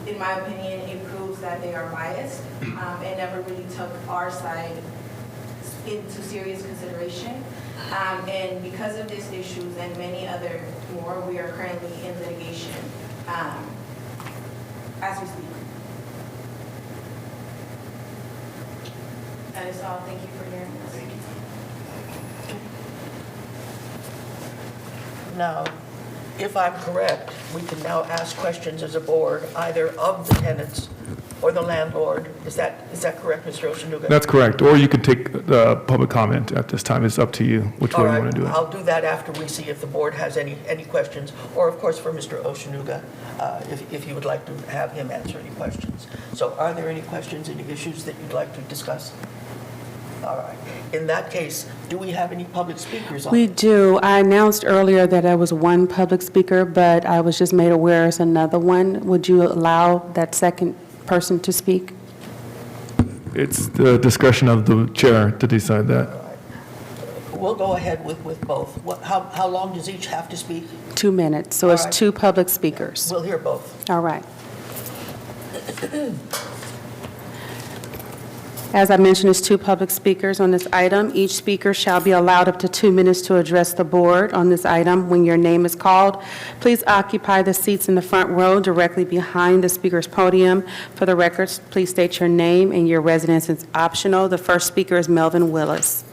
In my opinion, it proves that they are biased and never really took our side into serious consideration. And because of these issues and many other more, we are currently in litigation as we speak. That is all. Thank you for hearing us. Thank you. Now, if I'm correct, we can now ask questions as a board, either of the tenants or the landlord. Is that correct, Mr. Oshanuga? That's correct. Or you can take public comment at this time. It's up to you which way you want to do it. I'll do that after we see if the board has any questions, or of course for Mr. Oshanuga, if you would like to have him answer any questions. So are there any questions, any issues that you'd like to discuss? All right. In that case, do we have any public speakers on? We do. I announced earlier that I was one public speaker, but I was just made aware as another one. Would you allow that second person to speak? It's the discretion of the chair to decide that. All right. We'll go ahead with both. How long does each have to speak? 2 minutes, so All it's right. 2 public speakers. We'll hear both. All right. As I mentioned, it's 2 public speakers on this item. Each speaker shall be allowed up to 2 minutes to address the board on this item. When your name is called, please occupy the seats in the front row directly behind the speaker's podium. For the records, please state your name and your residence is optional. The first speaker is Melvin Willis.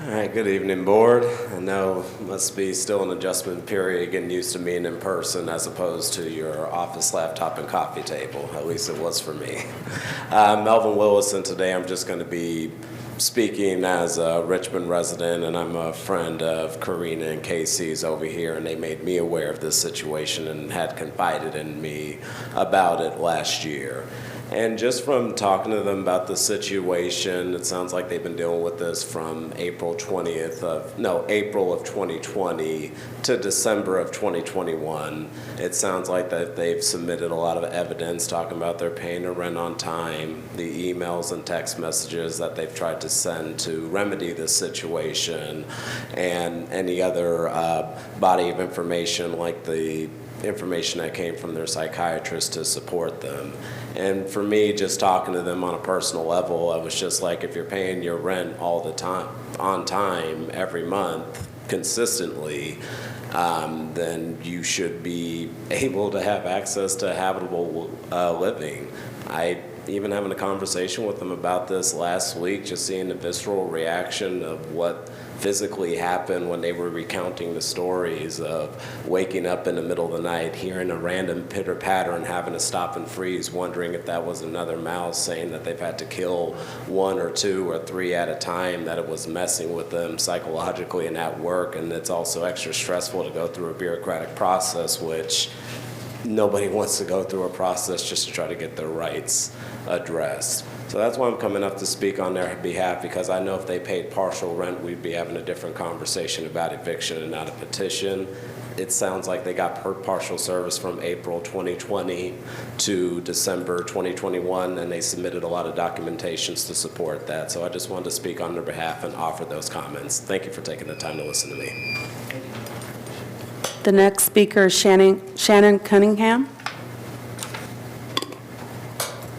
All right, good evening, board. I know it must be still an adjustment period getting used to meeting in person as opposed to your office laptop and coffee table. At least it was for me. Melvin Willis, and today I'm just going to be speaking as a Richmond resident, and I'm a friend of Karina and Casey's over here, and they made me aware of this situation and had confided in me about it last year. And just from talking to them about the situation, it sounds like they've been dealing with this from April of 2020 to December of 2021. It sounds like that they've submitted a lot of evidence talking about their paying their rent on time, the emails and text messages that they've tried to send to remedy this situation, and any other body of information like the information that came from their psychiatrist to support them. And for me, just talking to them on a personal level, I was just like, if you're paying your rent all the time, on time, every month, consistently, then you should be able to have access to habitable living. I even having a conversation with them about this last week, just seeing the visceral reaction of what physically happened when they were recounting the stories of waking up in the middle of the night, hearing a random pitter patter and having to stop and freeze, wondering if that was another mouse, saying that they've had to kill 1 or 2 or 3 at a time, that it was messing with them psychologically and at work. And it's also extra stressful to go through a bureaucratic process, which nobody wants to go through a process just to try to get their rights addressed. So that's why I'm coming up to speak on their behalf, because I know if they paid partial rent, we'd be having a different conversation about eviction and not a petition. It sounds like they got partial service from April 2020 to December 2021, and they submitted a lot of documentations to support that. So I just wanted to speak on their behalf and offer those comments. Thank you for taking the time to listen to me. The next speaker is Shannon Cunningham.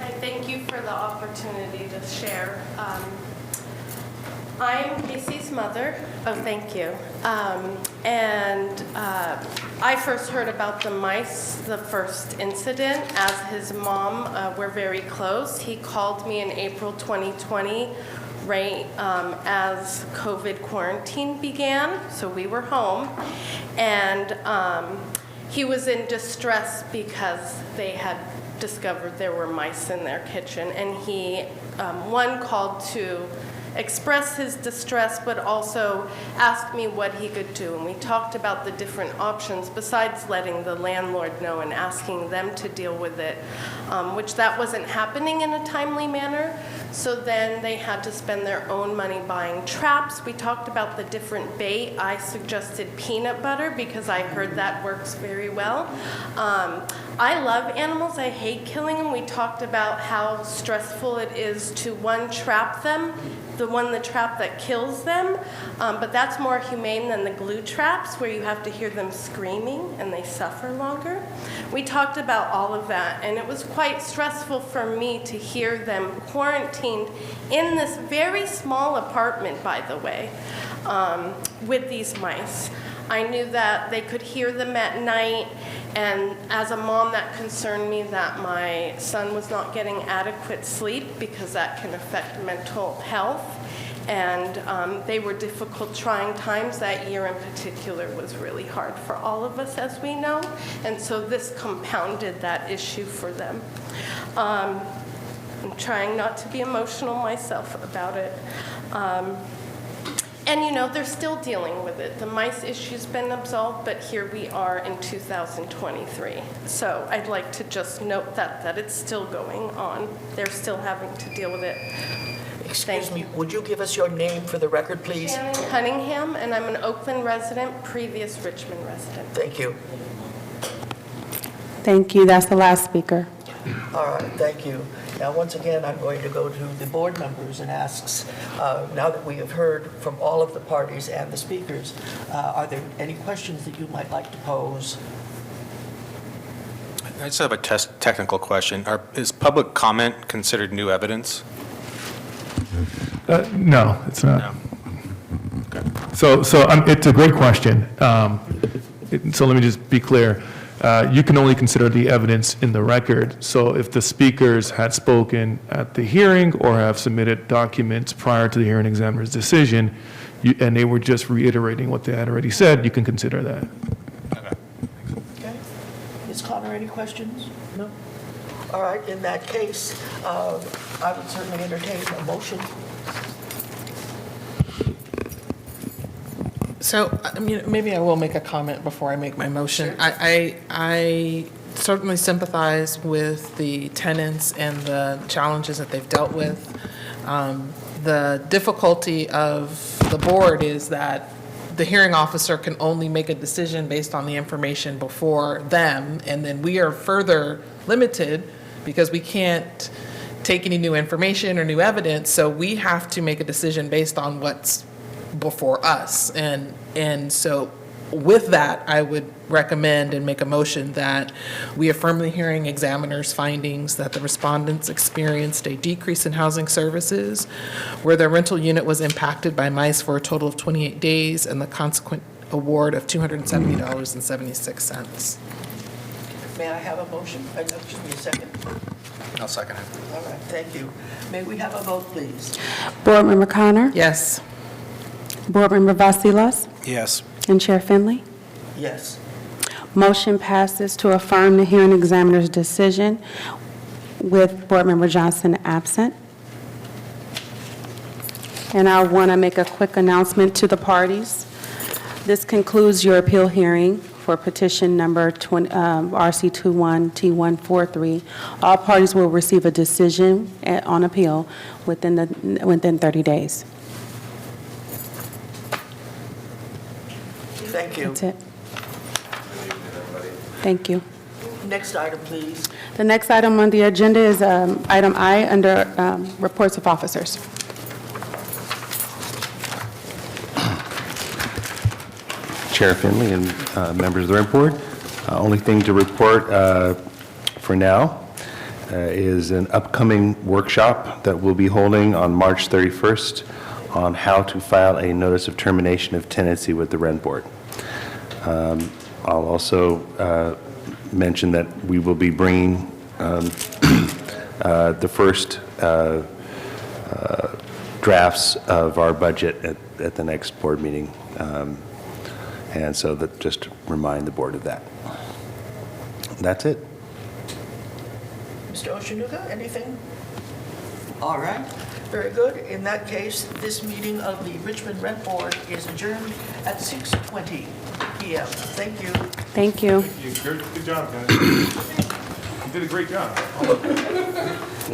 Hi, thank you for the opportunity to share. I'm Casey's mother. Oh, thank you. I first heard about the mice, the first incident, as his mom. We're very close. He called me in April 2020, right as COVID quarantine began, so we were home. And he was in distress because they had discovered there were mice in their kitchen. And he, one, called to express his distress, but also asked me what he could do. And we talked about the different options besides letting the landlord know and asking them to deal with it, which that wasn't happening in a timely manner. So then they had to spend their own money buying traps. We talked about the different bait. I suggested peanut butter because I heard that works very well. I love animals. I hate killing them. We talked about how stressful it is to, one, trap them, the trap that kills them, but that's more humane than the glue traps where you have to hear them screaming and they suffer longer. We talked about all of that, and it was quite stressful for me to hear them quarantined in this very small apartment, by the way, with these mice. I knew that they could hear them at night, and as a mom, that concerned me that my son was not getting adequate sleep because that can affect mental health. And they were difficult, trying times. That year in particular was really hard for all of us, as we know. And so this compounded that issue for them. I'm trying not to be emotional myself about it. And you know, they're still dealing with it. The mice issue's been absolved, but here we are in 2023. So I'd like to just note that it's still going on. They're still having to deal with it. Excuse me, would you give us your name for the record, please? Shannon Cunningham, and I'm an Oakland resident, previous Richmond resident. Thank you. Thank you. That's the last speaker. All right, thank you. Now, once again, I'm going to go to the board members and ask, now that we have heard from all of the parties and the speakers, are there any questions that you might like to pose? I just have a technical question. Is public comment considered new evidence? No, it's not. No. Okay. So it's a great question. So let me just be clear. You can only consider the evidence in the record. So if the speakers had spoken at the hearing or have submitted documents prior to the hearing examiner's decision, and they were just reiterating what they had already said, you can consider that. Okay. Ms. Connor, any questions? No? All right, in that case, I would certainly entertain a motion. So, I mean, maybe I will make a comment before I make my motion. I certainly sympathize with the tenants and the challenges that they've dealt with. The difficulty of the board is that the hearing officer can only make a decision based on the information before them, and then we are further limited because we can't take any new information or new evidence, so we have to make a decision based on what's before us. And so with that, I would recommend and make a motion that we affirm the hearing examiner's findings that the respondents experienced a decrease in housing services where their rental unit was impacted by mice for a total of 28 days and the consequent award of $270.76. May I have a motion? Excuse me, a second. I'll second it. All right, thank you. May we have a vote, please? Board Member Connor? Yes. Board Member Vasilas? Yes. And Chair Finley? Yes. Motion passes to affirm the hearing examiner's decision with Board Member Johnson absent. And I want to make a quick announcement to the parties. This concludes your appeal hearing for petition number RC21T143. All parties will receive a decision on appeal within 30 days. Thank you. That's it. Thank you. Next item, please. The next item on the agenda is item I under reports of officers. Chair Finley and members of the rent board. Only thing to report for now is an upcoming workshop that we'll be holding on March 31st on how to file a notice of termination of tenancy with the rent board. I'll also mention that we will be bringing the first drafts of our budget at the next board meeting. And so that just to remind the board of that. That's it. Mr. Oshanuga, anything? All right, very good. In that case, this meeting of the Richmond Rent Board is adjourned at 6:20 p.m. Thank you. Thank you. Good job, guys. You did a great job.